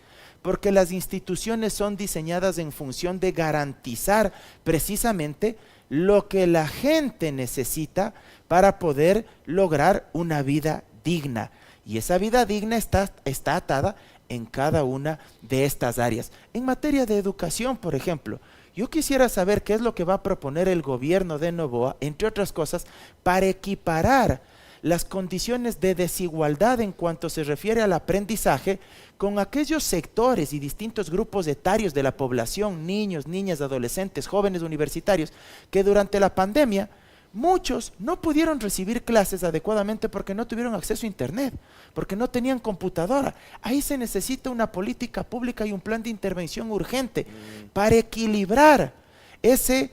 porque las instituciones son diseñadas en función de garantizar precisamente lo que la gente necesita para poder lograr una vida digna. Y esa vida digna está atada en cada una de estas áreas. En materia de educación, por ejemplo, yo quisiera saber qué es lo que va a proponer el gobierno de Noboa, entre otras cosas, para equiparar las condiciones de desigualdad en cuanto se refiere al aprendizaje con aquellos sectores y distintos grupos etarios de la población, niños, niñas, adolescentes, jóvenes universitarios, que durante la pandemia muchos no pudieron recibir clases adecuadamente porque no tuvieron acceso a internet, porque no tenían computadora. Ahí se necesita una política pública y un plan de intervención urgente para equilibrar ese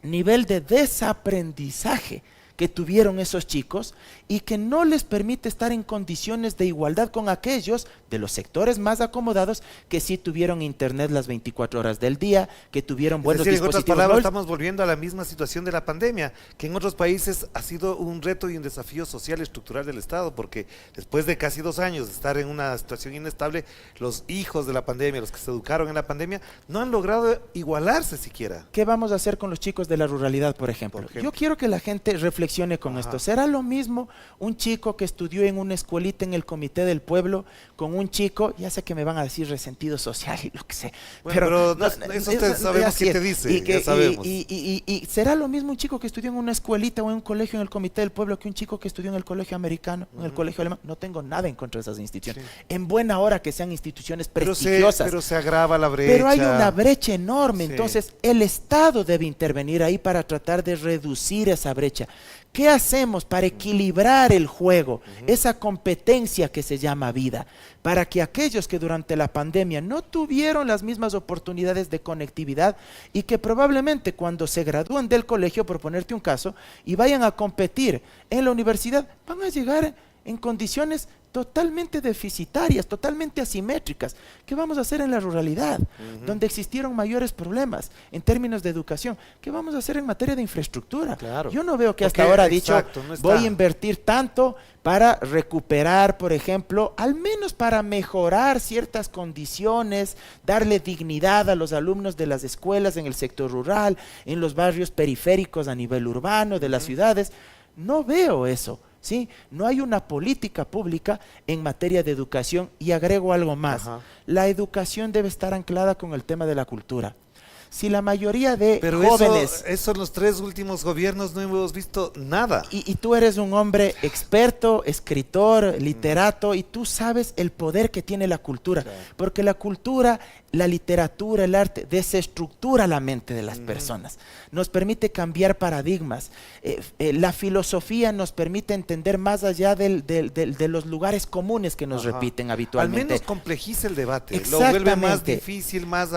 nivel de desaprendizaje que tuvieron esos chicos y que no les permite estar en condiciones de igualdad con aquellos de los sectores más acomodados que sí tuvieron internet las 24 horas del día, que tuvieron buenos dispositivos. En otras palabras, estamos volviendo a la misma situación de la pandemia, que en otros países ha sido un reto y un desafío social y estructural del Estado, porque después de casi 2 años de estar en una situación inestable, los hijos de la pandemia, los que se educaron en la pandemia, no han logrado igualarse siquiera. ¿Qué vamos a hacer con los chicos de la ruralidad, por ejemplo? Yo quiero que la gente reflexione con esto. ¿Será lo mismo un chico que estudió en una escuelita en el Comité del Pueblo con un chico, ya sé que me van a decir resentido social y lo que sé, bueno, pero eso sabemos quién te dice, y será lo mismo un chico que estudió en una escuelita o en un colegio en el Comité del Pueblo que un chico que estudió en el colegio americano, en el colegio alemán. No tengo nada en contra de esas instituciones, en buena hora que sean instituciones prestigiosas, pero se agrava la brecha, pero hay una brecha enorme. Entonces el Estado debe intervenir ahí para tratar de reducir esa brecha. ¿Qué hacemos para equilibrar el juego, esa competencia que se llama vida, para que aquellos que durante la pandemia no tuvieron las mismas oportunidades de conectividad y que probablemente cuando se gradúen del colegio, por ponerte un caso, y vayan a competir en la universidad, van a llegar en condiciones totalmente deficitarias, totalmente asimétricas? ¿Qué vamos a hacer en la ruralidad, donde existieron mayores problemas en términos de educación? ¿Qué vamos a hacer en materia de infraestructura? Claro. Yo no veo que hasta ahora ha dicho, voy a invertir tanto para recuperar, por ejemplo, al menos para mejorar ciertas condiciones, darle dignidad a los alumnos de las escuelas en el sector rural, en los barrios periféricos a nivel urbano de las ciudades. No veo eso. ¿Sí? No hay una política pública en materia de educación, y agrego algo más. La educación debe estar anclada con el tema de la cultura. Si la mayoría de jóvenes... Pero eso en los 3 últimos gobiernos no hemos visto nada. Y tú eres un hombre experto, escritor, literato, y tú sabes el poder que tiene la cultura. Claro. Porque la cultura, la literatura, el arte, desestructura la mente de las personas. Nos permite cambiar paradigmas. La filosofía nos permite entender más allá de los lugares comunes que nos repiten habitualmente. Al menos complejiza el debate. Lo vuelve más difícil, más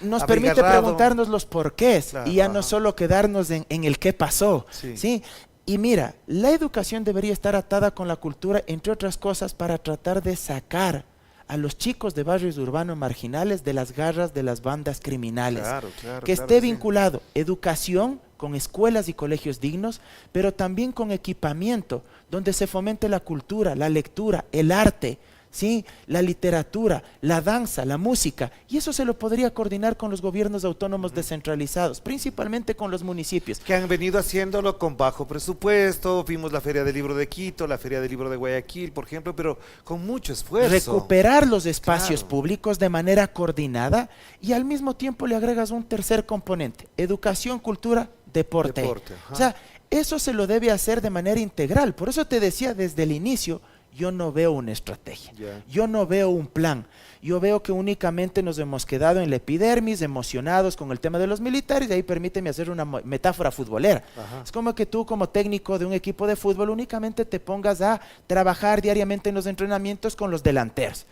nos permite preguntarnos los porqués, y ya no solo quedarnos en el qué pasó. ¿Sí? Y mira, la educación debería estar atada con la cultura, entre otras cosas, para tratar de sacar a los chicos de barrios urbanos marginales de las garras de las bandas criminales. Que esté vinculado educación con escuelas y colegios dignos, pero también con equipamiento, donde se fomente la cultura, la lectura, el arte, ¿sí? La literatura, la danza, la música, y eso se lo podría coordinar con los gobiernos autónomos descentralizados, principalmente con los municipios. Que han venido haciéndolo con bajo presupuesto. Vimos la Feria del Libro de Quito, la Feria del Libro de Guayaquil, por ejemplo, pero con mucho esfuerzo. Recuperar los espacios públicos de manera coordinada, y al mismo tiempo le agregas un tercer componente: educación, cultura, deporte. O sea, eso se lo debe hacer de manera integral. Por eso te decía desde el inicio, yo no veo una estrategia, yo no veo un plan. Yo veo que únicamente nos hemos quedado en la epidermis, emocionados con el tema de los militares, y ahí permíteme hacer una metáfora futbolera. Es como que tú, como técnico de un equipo de fútbol, únicamente te pongas a trabajar diariamente en los entrenamientos con los delanteros.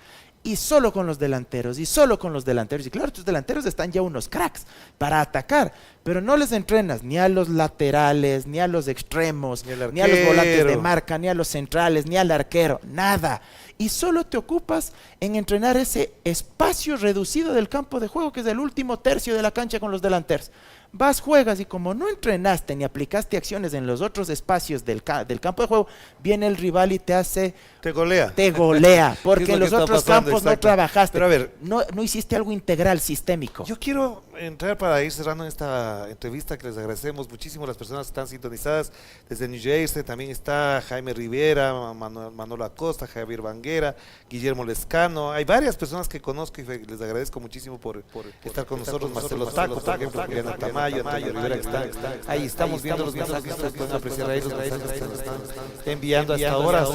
Y solo con los delanteros, y solo con los delanteros. Y claro, tus delanteros están ya unos cracks para atacar, pero no les entrenas ni a los laterales, ni a los extremos, ni a los volantes de marca, ni a los centrales, ni al arquero, nada. Y solo te ocupas en entrenar ese espacio reducido del campo de juego, que es el último tercio de la cancha con los delanteros. Vas, juegas y como no entrenaste ni aplicaste acciones en los otros espacios del campo de juego, viene el rival y te hace... Te golea. Te golea, porque en los otros campos exacto. no trabajaste. Pero a ver, no hiciste algo integral, sistémico. yo quiero entrar para ir cerrando esta entrevista, que les agradecemos muchísimo a las personas que están sintonizadas desde New Jersey. También está Jaime Rivera, Manolo Acosta, Javier Banguera, Guillermo Lescano. Hay varias personas que conozco y les agradezco muchísimo por estar con nosotros. Marcelo Taco, por ejemplo, Juliana Tamayo, Antonio Rivera, que están ahí. Estamos viendo los mensajes, ustedes pueden apreciar ahí los mensajes que nos están enviando hasta ahora,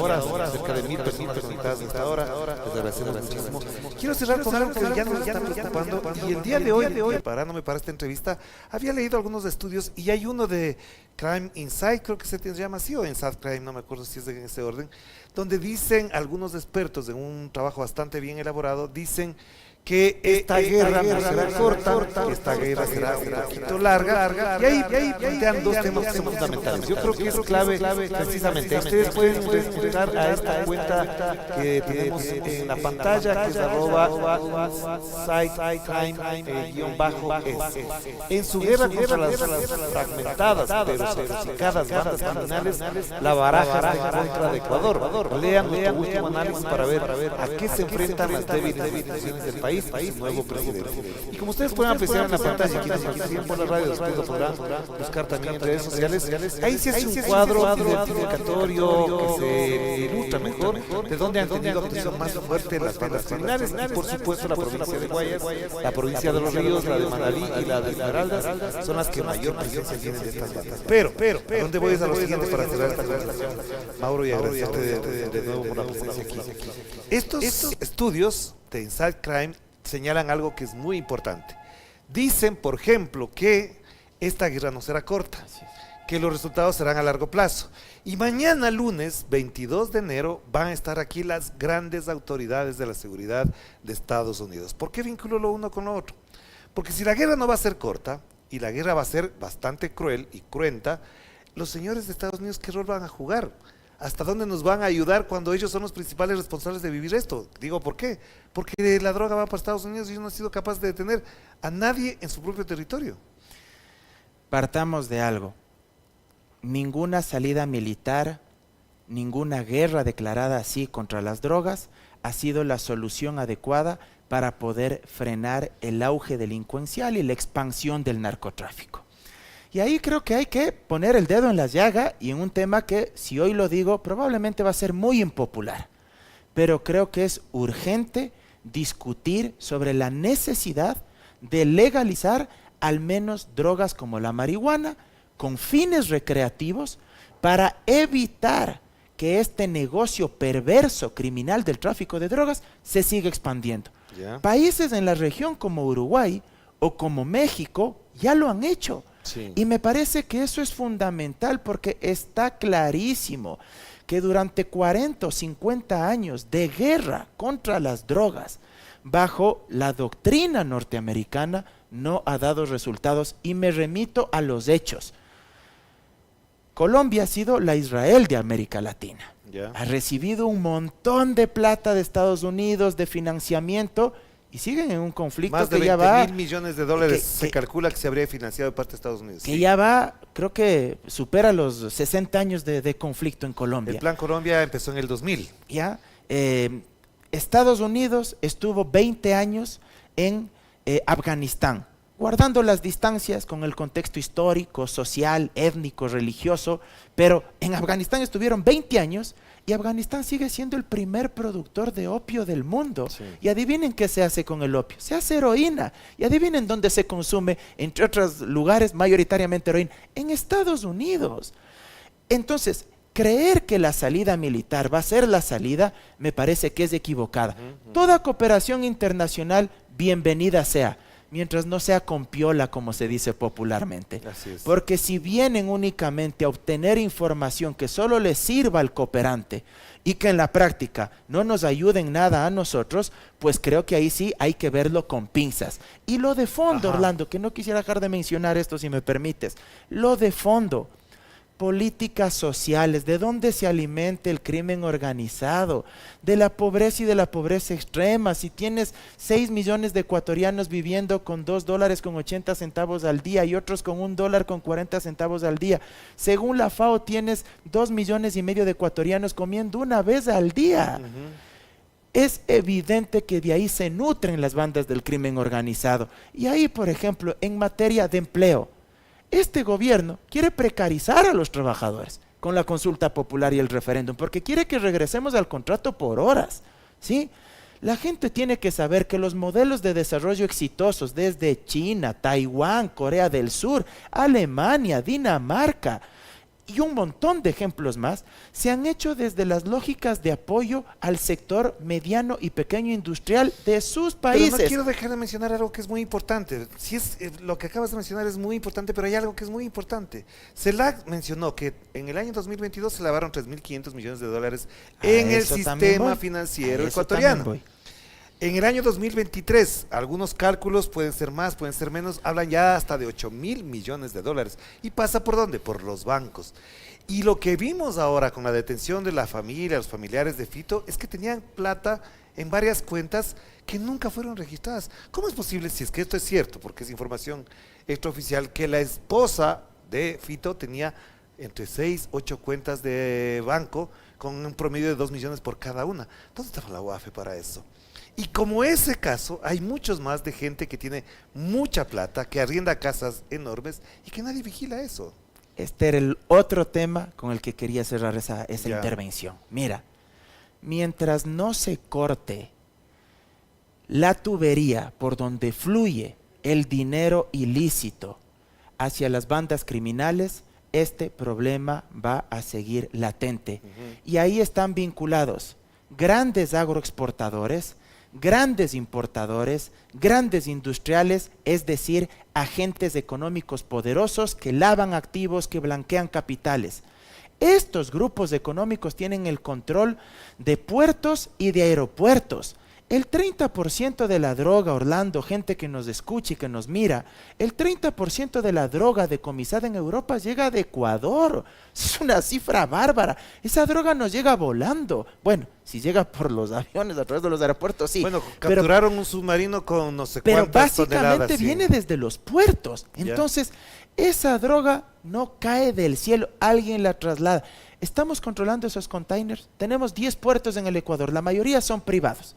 cerca de 1000 personas conectadas hasta ahora. Les agradecemos muchísimo. Quiero cerrar con algo que ya nos está preocupando, y el día de hoy, preparándome para esta entrevista, había leído algunos estudios y hay uno de Crime Insight, creo que se llama así, o Inside Crime, no me acuerdo si es en ese orden, donde dicen algunos expertos en un trabajo bastante bien elaborado, dicen que esta guerra no será corta, que esta guerra será un poquito larga, y ahí plantean dos temas que son fundamentales. Yo creo que es clave precisamente. Ustedes pueden entrar a esta cuenta que tenemos en la pantalla, que es @sitecrime_es. En su guerra contra las fragmentadas pero certificadas bandas criminales, la baraja en contra de Ecuador. Lean nuestro último análisis para ver a qué se enfrentan las débiles instituciones del país, su nuevo presidente. Y como ustedes pueden apreciar en la pantalla, quienes aquí siguen por la radio, después lo podrán buscar también en redes sociales, ahí se hace un cuadro identificatorio que se ilustra mejor de dónde han tenido actuación más fuerte las bandas criminales, y por supuesto la provincia de Guayas, la provincia de Los Ríos, la de Manabí y la de Esmeraldas son las que mayor presencia tienen de estas bandas. Pero, ¿a dónde voy? A los siguientes para cerrar esta conversación, Mauro, y agradecerte de nuevo por la presencia aquí. Estos estudios de Inside Crime señalan algo que es muy importante. Dicen, por ejemplo, que esta guerra no será corta, que los resultados serán a largo plazo. Y mañana lunes 22 de enero van a estar aquí las grandes autoridades de la seguridad de Estados Unidos. ¿Por qué vinculo lo uno con lo otro? Porque si la guerra no va a ser corta y la guerra va a ser bastante cruel y cruenta, los señores de Estados Unidos, ¿qué rol van a jugar? ¿Hasta dónde nos van a ayudar cuando ellos son los principales responsables de vivir esto? Digo, ¿por qué? Porque la droga va para Estados Unidos y ellos no han sido capaces de detener a nadie en su propio territorio. Partamos de algo. Ninguna salida militar, ninguna guerra declarada así contra las drogas ha sido la solución adecuada para poder frenar el auge delincuencial y la expansión del narcotráfico. Y ahí creo que hay que poner el dedo en la llaga y en un tema que, si hoy lo digo, probablemente va a ser muy impopular. Pero creo que es urgente discutir sobre la necesidad de legalizar al menos drogas como la marihuana con fines recreativos para evitar que este negocio perverso criminal del tráfico de drogas se siga expandiendo. Países en la región como Uruguay o como México ya lo han hecho. Sí. Y me parece que eso es fundamental porque está clarísimo que durante 40 o 50 años de guerra contra las drogas bajo la doctrina norteamericana no ha dado resultados, y me remito a los hechos. Colombia ha sido la Israel de América Latina. Ha recibido un montón de plata de Estados Unidos, de financiamiento, y siguen en un conflicto más de que ya va... Más de $20.000 millones se calcula que se habría financiado de parte de Estados Unidos. Que ya va, creo que supera los 60 años de conflicto en Colombia. El Plan Colombia empezó en el 2000. Ya, Estados Unidos estuvo 20 años en Afganistán, guardando las distancias con el contexto histórico, social, étnico, religioso, pero en Afganistán estuvieron 20 años y Afganistán sigue siendo el primer productor de opio del mundo. Sí. Y adivinen qué se hace con el opio. Se hace heroína. Y adivinen dónde se consume, entre otros lugares, mayoritariamente heroína. En Estados Unidos. Entonces, creer que la salida militar va a ser la salida, me parece que es equivocada. Toda cooperación internacional, bienvenida sea, mientras no sea con piola, como se dice popularmente. Porque si vienen únicamente a obtener información que solo les sirva al cooperante y que en la práctica no nos ayuden nada a nosotros, pues creo que ahí sí hay que verlo con pinzas. Y lo de fondo, Orlando, que no quisiera dejar de mencionar esto si me permites, lo de fondo. políticas sociales, de dónde se alimenta el crimen organizado, de la pobreza y de la pobreza extrema. Si tienes 6 millones de ecuatorianos viviendo con $2.80 al día y otros con $1.40 al día, según la FAO tienes 2,5 millones de ecuatorianos comiendo una vez al día. Es evidente que de ahí se nutren las bandas del crimen organizado. Y ahí, por ejemplo, en materia de empleo, este gobierno quiere precarizar a los trabajadores con la consulta popular y el referéndum, porque quiere que regresemos al contrato por horas, ¿sí? La gente tiene que saber que los modelos de desarrollo exitosos desde China, Taiwán, Corea del Sur, Alemania, Dinamarca y un montón de ejemplos más, se han hecho desde las lógicas de apoyo al sector mediano y pequeño industrial de sus países. Pero no quiero dejar de mencionar algo que es muy importante. Si es lo que acabas de mencionar es muy importante, pero hay algo que es muy importante. CELAC mencionó que en el año 2022 se lavaron $3.500 millones en el sistema financiero ecuatoriano. En el año 2023, algunos cálculos pueden ser más, pueden ser menos, hablan ya hasta de $8.000 millones. ¿Y pasa por dónde? Por los bancos. Y lo que vimos ahora con la detención de la familia, los familiares de Fito, es que tenían plata en varias cuentas que nunca fueron registradas. ¿Cómo es posible, si es que esto es cierto, porque es información extraoficial, que la esposa de Fito tenía entre 6, 8 cuentas de banco con un promedio de 2 millones por cada una? ¿Dónde estaba la UAFE para eso? Y como ese caso, hay muchos más de gente que tiene mucha plata, que arrienda casas enormes y que nadie vigila eso. Este era el otro tema con el que quería cerrar esa intervención. Mira, mientras no se corte la tubería por donde fluye el dinero ilícito hacia las bandas criminales, este problema va a seguir latente. Y ahí están vinculados grandes agroexportadores, grandes importadores, grandes industriales, es decir, agentes económicos poderosos que lavan activos, que blanquean capitales. Estos grupos económicos tienen el control de puertos y de aeropuertos. El 30% de la droga, Orlando, gente que nos escucha y que nos mira, el 30% de la droga decomisada en Europa llega de Ecuador. Es una cifra bárbara. Esa droga nos llega volando. Bueno, si llega por los aviones a través de los aeropuertos, sí. Bueno, capturaron un submarino con no sé cuántas toneladas. Pero básicamente viene desde los puertos. Entonces, esa droga no cae del cielo, alguien la traslada. Estamos controlando esos containers. Tenemos 10 puertos en el Ecuador, la mayoría son privados.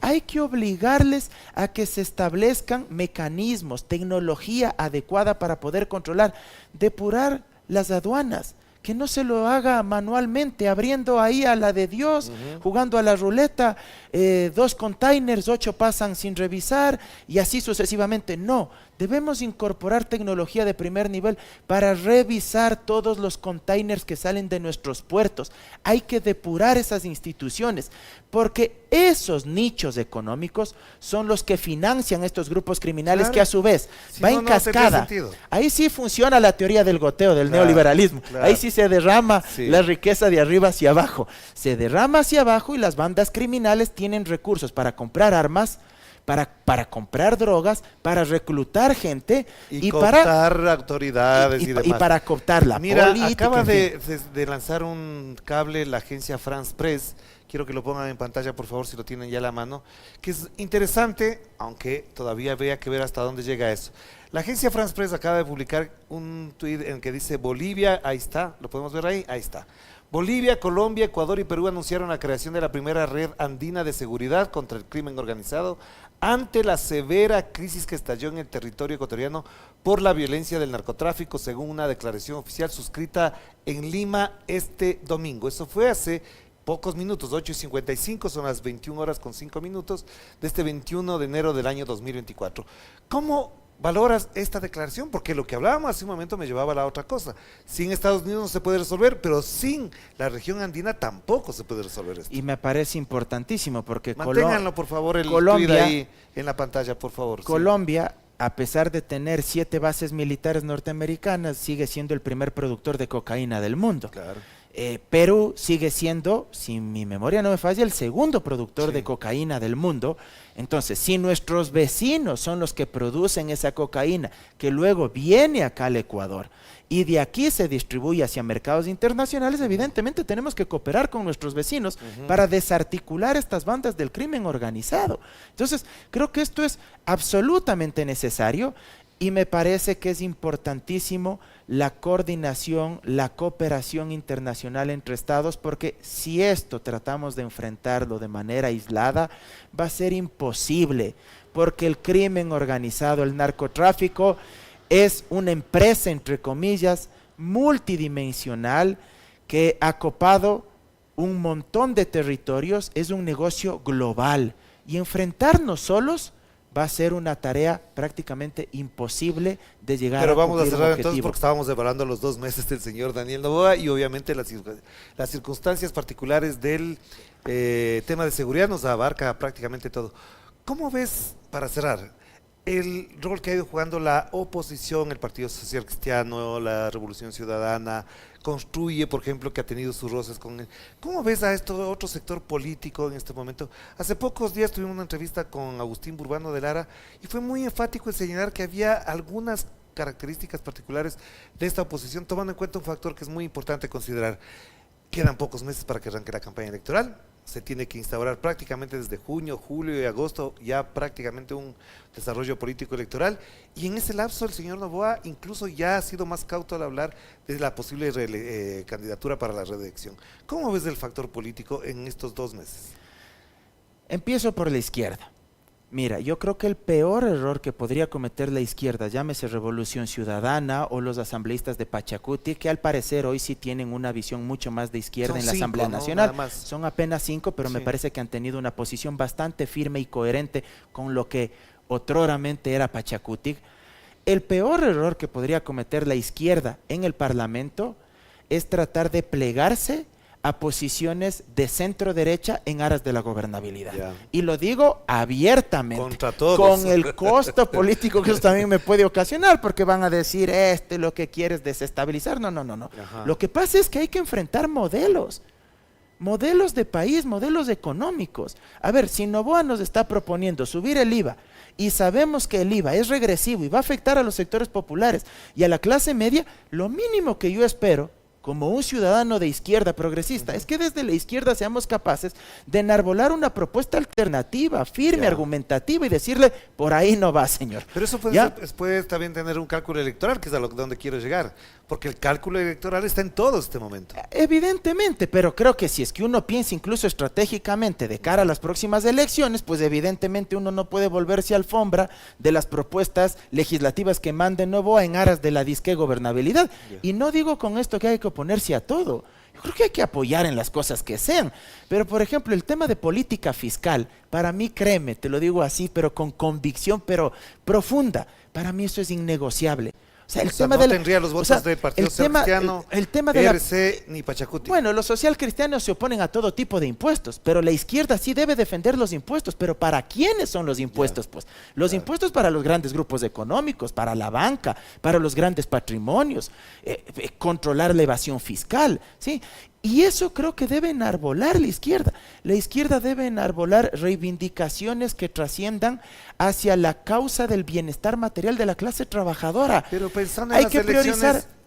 Hay que obligarles a que se establezcan mecanismos, tecnología adecuada para poder controlar, depurar las aduanas, que no se lo haga manualmente, abriendo ahí a la de Dios, jugando a la ruleta, 2 containers, 8 pasan sin revisar y así sucesivamente. No, debemos incorporar tecnología de primer nivel para revisar todos los containers que salen de nuestros puertos. Hay que depurar esas instituciones, porque esos nichos económicos son los que financian estos grupos criminales, que a su vez va en cascada. Ahí sí funciona la teoría del goteo, del neoliberalismo. Ahí sí se derrama la riqueza de arriba hacia abajo. Se derrama hacia abajo y las bandas criminales tienen recursos para comprar armas, para comprar drogas, para reclutar gente y cooptar autoridades y demás. Y para cooptar la política. Acaba de lanzar un cable la agencia France Press. Quiero que lo pongan en pantalla, por favor, si lo tienen ya a la mano, que es interesante, aunque todavía habría que ver hasta dónde llega eso. La agencia France Press acaba de publicar un tuit en que dice Bolivia, ahí está, ¿lo podemos ver ahí? Ahí está. Bolivia, Colombia, Ecuador y Perú anunciaron la creación de la primera red andina de seguridad contra el crimen organizado ante la severa crisis que estalló en el territorio ecuatoriano por la violencia del narcotráfico, según una declaración oficial suscrita en Lima este domingo. Eso fue hace pocos minutos, 8:55, son las 21:05 de este 21 de enero del año 2024. ¿Cómo valoras esta declaración? Porque lo que hablábamos hace un momento me llevaba a la otra cosa. Sin Estados Unidos no se puede resolver, pero sin la región andina tampoco se puede resolver esto. Y me parece importantísimo porque manténganlo, por favor, el tuit ahí en la pantalla, por favor. Colombia, a pesar de tener 7 bases militares norteamericanas, sigue siendo el primer productor de cocaína del mundo. Claro. Perú sigue siendo, si mi memoria no me falla, el segundo productor de cocaína del mundo. Entonces, si nuestros vecinos son los que producen esa cocaína, que luego viene acá al Ecuador y de aquí se distribuye hacia mercados internacionales, evidentemente tenemos que cooperar con nuestros vecinos para desarticular estas bandas del crimen organizado. Entonces, creo que esto es absolutamente necesario y me parece que es importantísimo la coordinación, la cooperación internacional entre estados, porque si esto tratamos de enfrentarlo de manera aislada, va a ser imposible, porque el crimen organizado, el narcotráfico, es una empresa, entre comillas, multidimensional que ha copado un montón de territorios, es un negocio global y enfrentarnos solos va a ser una tarea prácticamente imposible de llegar Pero a vamos a cumplir un cerrar entonces objetivo. porque estábamos evaluando los 2 meses del señor Daniel Noboa y obviamente las circunstancias particulares del tema de seguridad nos abarca prácticamente todo. ¿Cómo ves, para cerrar, el rol que ha ido jugando la oposición, el Partido Social Cristiano, la Revolución Ciudadana, Construye, por ejemplo, que ha tenido sus roces con él? ¿Cómo ves a esto otro sector político en este momento? Hace pocos días tuvimos una entrevista con Agustín Burbano de Lara y fue muy enfático en señalar que había algunas características particulares de esta oposición, tomando en cuenta un factor que es muy importante considerar. Quedan pocos meses para que arranque la campaña electoral. Se tiene que instaurar prácticamente desde junio, julio y agosto ya prácticamente un desarrollo político electoral, y en ese lapso el señor Noboa incluso ya ha sido más cauto al hablar de la posible candidatura para la reelección. ¿Cómo ves el factor político en estos 2 meses? Empiezo por la izquierda. Mira, yo creo que el peor error que podría cometer la izquierda, llámese Revolución Ciudadana o los asambleístas de Pachacuti, que al parecer hoy sí tienen una visión mucho más de izquierda Son en la 5, Asamblea ¿no? Nacional. Nada más. Son apenas 5, pero me parece que han tenido una posición bastante firme y coherente con lo que otroramente era Pachacuti. El peor error que podría cometer la izquierda en el Parlamento es tratar de plegarse a posiciones de centro derecha en aras de la gobernabilidad. Ya. Y lo digo abiertamente, Contra todos. con el costo político que eso también me puede ocasionar, porque van a decir, lo que quiere es desestabilizar. No. Ajá. Lo que pasa es que hay que enfrentar modelos de país, modelos económicos. A ver, si Noboa nos está proponiendo subir el IVA y sabemos que el IVA es regresivo y va a afectar a los sectores populares y a la clase media, lo mínimo que yo espero como un ciudadano de izquierda progresista, es que desde la izquierda seamos capaces de enarbolar una propuesta alternativa, firme, argumentativa, y decirle, por ahí no va, señor. Pero eso puede también tener un cálculo electoral, que es a donde quiero llegar, porque el cálculo electoral está en todo este momento. Evidentemente, pero creo que si es que uno piensa incluso estratégicamente de cara a las próximas elecciones, pues evidentemente uno no puede volverse alfombra de las propuestas legislativas que mande Noboa en aras de la disque gobernabilidad. Y no digo con esto que hay que oponerse a todo. Yo creo que hay que apoyar en las cosas que sean. Pero, por ejemplo, el tema de política fiscal, para mí, créeme, te lo digo así, pero con convicción, pero profunda, para mí eso es innegociable. O sea, no tendría los votos del Partido Social Cristiano, el tema de PRC ni Pachacuti. Bueno, los social cristianos se oponen a todo tipo de impuestos, pero la izquierda sí debe defender los impuestos. ¿Pero para quiénes son los impuestos? Pues los impuestos para los grandes grupos económicos, para la banca, para los grandes patrimonios, controlar la evasión fiscal, ¿sí? Y eso creo que debe enarbolar la izquierda. La izquierda debe enarbolar reivindicaciones que trasciendan hacia la causa del bienestar material de la clase trabajadora. Pero pensando en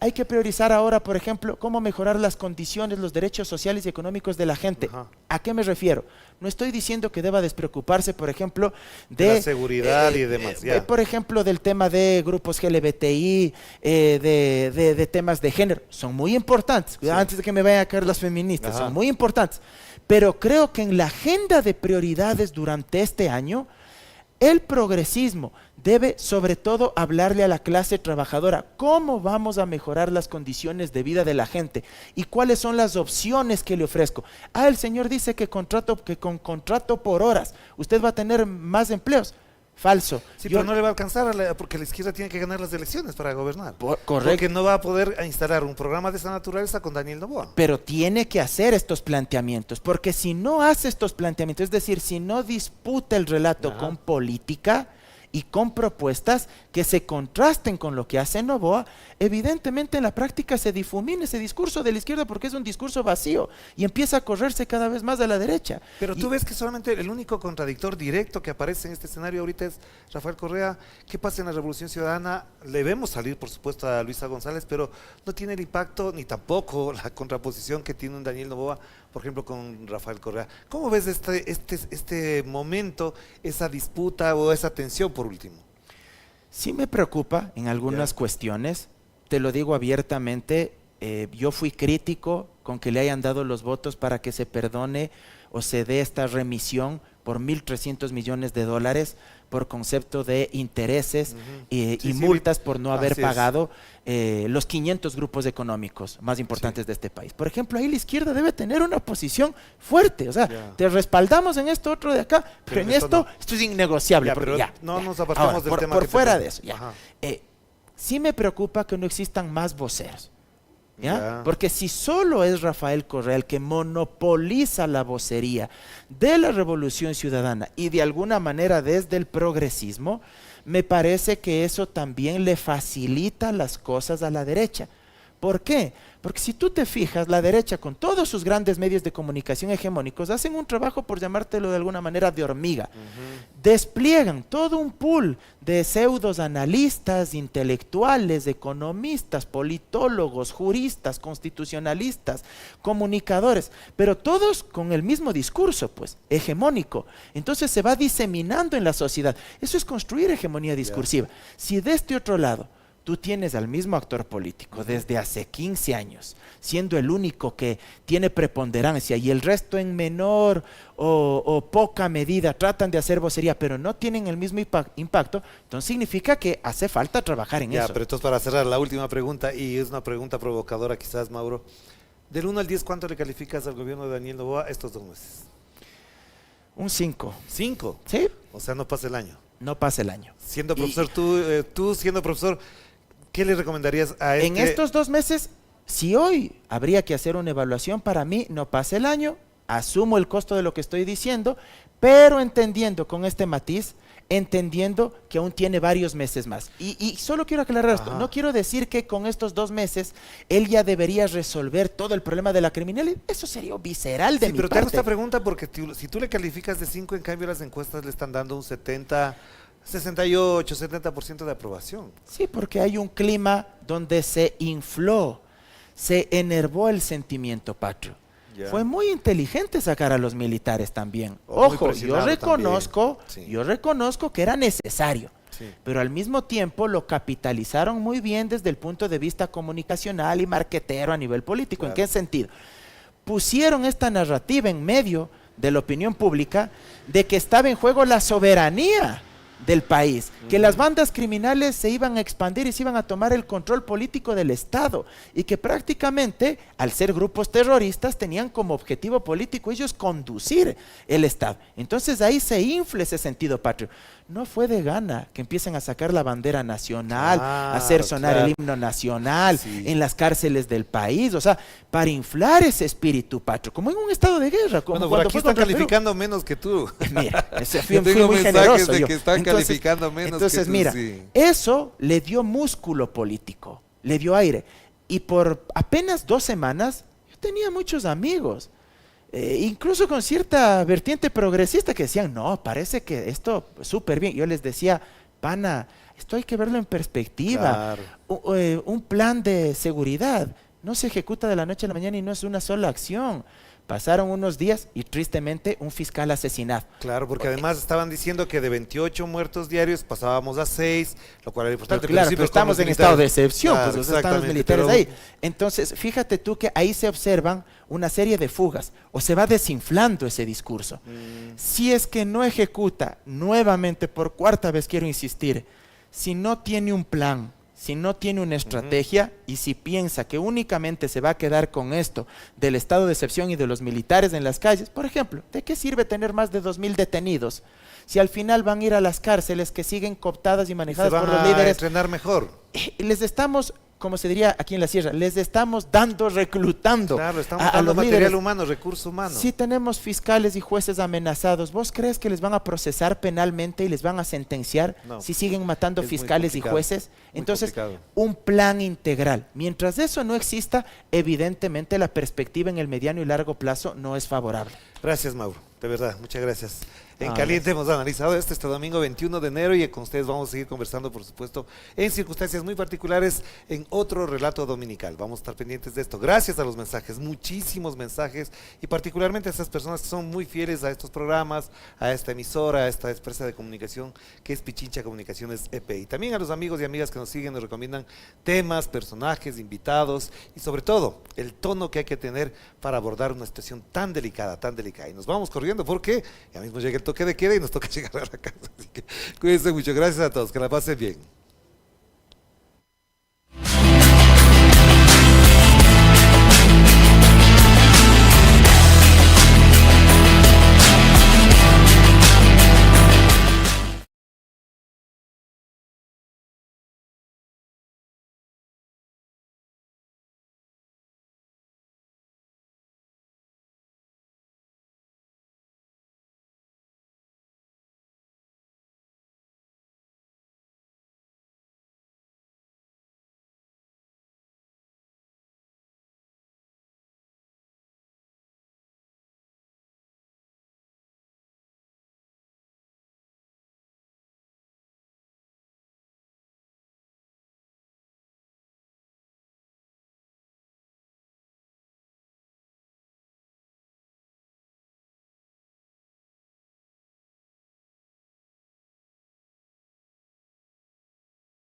Hay que priorizar ahora, por ejemplo, cómo mejorar las condiciones, los derechos sociales y económicos de la gente. Ajá. ¿A qué me refiero? No estoy diciendo que deba despreocuparse, por ejemplo, de la seguridad y demás. Por ejemplo, del tema de grupos LGBTI, de temas de género. Son muy importantes. Antes de que me vayan a caer las feministas, son muy importantes. Pero creo que en la agenda de prioridades durante este año, el progresismo debe sobre todo hablarle a la clase trabajadora cómo vamos a mejorar las condiciones de vida de la gente y cuáles son las opciones que le ofrezco. El señor dice que con contrato por horas usted va a tener más empleos. Falso. Sí, pero no le va a alcanzar porque la izquierda tiene que ganar las elecciones para gobernar. Correcto. Porque no va a poder instalar un programa de esa naturaleza con Daniel Noboa. Pero tiene que hacer estos planteamientos, porque si no hace estos planteamientos, es decir, si no disputa el relato con política, y con propuestas que se contrasten con lo que hace Noboa, evidentemente en la práctica se difumina ese discurso de la izquierda porque es un discurso vacío y empieza a correrse cada vez más a la derecha. Pero tú ves que solamente el único contradictor directo que aparece en este escenario ahorita es Rafael Correa. ¿Qué pasa en la Revolución Ciudadana? Le vemos salir, por supuesto, a Luisa González, pero no tiene el impacto ni tampoco la contraposición que tiene un Daniel Noboa, por ejemplo, con Rafael Correa. ¿Cómo ves este momento, esa disputa o esa tensión, por último? Sí me preocupa en algunas cuestiones, te lo digo abiertamente, yo fui crítico con que le hayan dado los votos para que se perdone o se dé esta remisión por 1.300 millones de dólares por concepto de intereses y multas por no haber pagado los 500 grupos económicos más importantes de este país. Por ejemplo, ahí la izquierda debe tener una posición fuerte, o sea, te respaldamos en esto otro de acá, pero en esto es innegociable. No nos apartamos del tema. Por fuera de eso, sí me preocupa que no existan más voceros. Porque si solo es Rafael Correa el que monopoliza la vocería de la Revolución Ciudadana y de alguna manera desde el progresismo, me parece que eso también le facilita las cosas a la derecha. ¿Por qué? Porque si tú te fijas, la derecha con todos sus grandes medios de comunicación hegemónicos hacen un trabajo, por llamártelo de alguna manera, de hormiga. Despliegan todo un pool de pseudos analistas, intelectuales, economistas, politólogos, juristas, constitucionalistas, comunicadores, pero todos con el mismo discurso, pues, hegemónico. Entonces se va diseminando en la sociedad. Eso es construir hegemonía discursiva. Si de este otro lado tú tienes al mismo actor político desde hace 15 años, siendo el único que tiene preponderancia y el resto en menor o poca medida tratan de hacer vocería, pero no tienen el mismo impacto, entonces significa que hace falta trabajar en eso. Pero entonces para cerrar la última pregunta, y es una pregunta provocadora quizás, Mauro, del 1 al 10, ¿cuánto le calificas al gobierno de Daniel Noboa estos 2 meses? Un 5. ¿5? Sí. O sea, no pasa el año. No pasa el año. Siendo profesor, tú siendo profesor, ¿qué le recomendarías a En estos 2 meses, si hoy habría que hacer una evaluación, para mí no pasa el año, asumo el costo de lo que estoy diciendo, pero entendiendo con este matiz, entendiendo que aún tiene varios meses más. Y solo quiero aclarar esto, no quiero decir que con estos 2 meses él ya debería resolver todo el problema de la criminalidad, eso sería visceral de mi parte. Pero te hago esta pregunta porque si tú le calificas de 5, en cambio las encuestas le están dando un 68, 70% de aprobación. Sí, porque hay un clima donde se infló, se enervó el sentimiento patrio. Fue muy inteligente sacar a los militares también. Ojo, yo reconozco que era necesario, pero al mismo tiempo lo capitalizaron muy bien desde el punto de vista comunicacional y marquetero a nivel político. ¿En qué sentido? Pusieron esta narrativa en medio de la opinión pública de que estaba en juego la soberanía del país, que las bandas criminales se iban a expandir y se iban a tomar el control político del Estado y que prácticamente, al ser grupos terroristas, tenían como objetivo político ellos conducir el Estado. Entonces ahí se infla ese sentido patrio. No fue de gana que empiecen a sacar la bandera nacional, a hacer sonar el himno nacional en las cárceles del país, o sea, para inflar ese espíritu patrio, como en un estado de guerra. Como por aquí están calificando menos que tú. Mira, fui muy generoso. De que están calificando menos entonces, que tú. Mira, eso le dio músculo político, le dio aire. Y por apenas 2 semanas, yo tenía muchos amigos. Incluso con cierta vertiente progresista que decían, no, parece que esto súper bien. Yo les decía, pana, esto hay que verlo en perspectiva. Un plan de seguridad no se ejecuta de la noche a la mañana y no es una sola acción. Pasaron unos días y tristemente un fiscal asesinado. Claro, porque además estaban diciendo que de 28 muertos diarios pasábamos a 6, lo cual era importante. Pero estamos en estado de excepción, pues están los militares ahí. Entonces, fíjate tú que ahí se observan una serie de fugas, o se va desinflando ese discurso. Si es que no ejecuta, nuevamente, por 4ª vez quiero insistir, si no tiene un plan, si no tiene una estrategia y si piensa que únicamente se va a quedar con esto del estado de excepción y de los militares en las calles, por ejemplo, ¿de qué sirve tener más de 2.000 detenidos si al final van a ir a las cárceles que siguen cooptadas y manejadas por los líderes? Entrenar mejor. Les estamos como se diría aquí en la sierra, les estamos reclutando Claro, estamos a dando los material líderes. humano, recurso humano. Si tenemos fiscales y jueces amenazados, ¿vos crees que les van a procesar penalmente y les van a sentenciar No. si siguen matando Es muy fiscales y complicado, jueces? muy Entonces, complicado. un plan integral. Mientras eso no exista, evidentemente la perspectiva en el mediano y largo plazo no es favorable. Gracias, Mauro, de verdad, muchas gracias. En Ah, Caliente hemos analizado este domingo 21 de enero y con ustedes vamos a seguir conversando, por supuesto, en circunstancias muy particulares, en otro relato dominical. Vamos a estar pendientes de esto. Gracias a los mensajes, muchísimos mensajes, y particularmente a esas personas que son muy fieles a estos programas, a esta emisora, a esta empresa de comunicación que es Pichincha Comunicaciones EP. Y también a los amigos y amigas que nos siguen, nos recomiendan temas, personajes, invitados y sobre todo el tono que hay que tener para abordar una situación tan delicada, tan delicada. Y nos vamos corriendo porque ya mismo llega el toque de queda y nos toca llegar a la casa. Así que cuídense mucho. Gracias a todos. Que la pasen bien.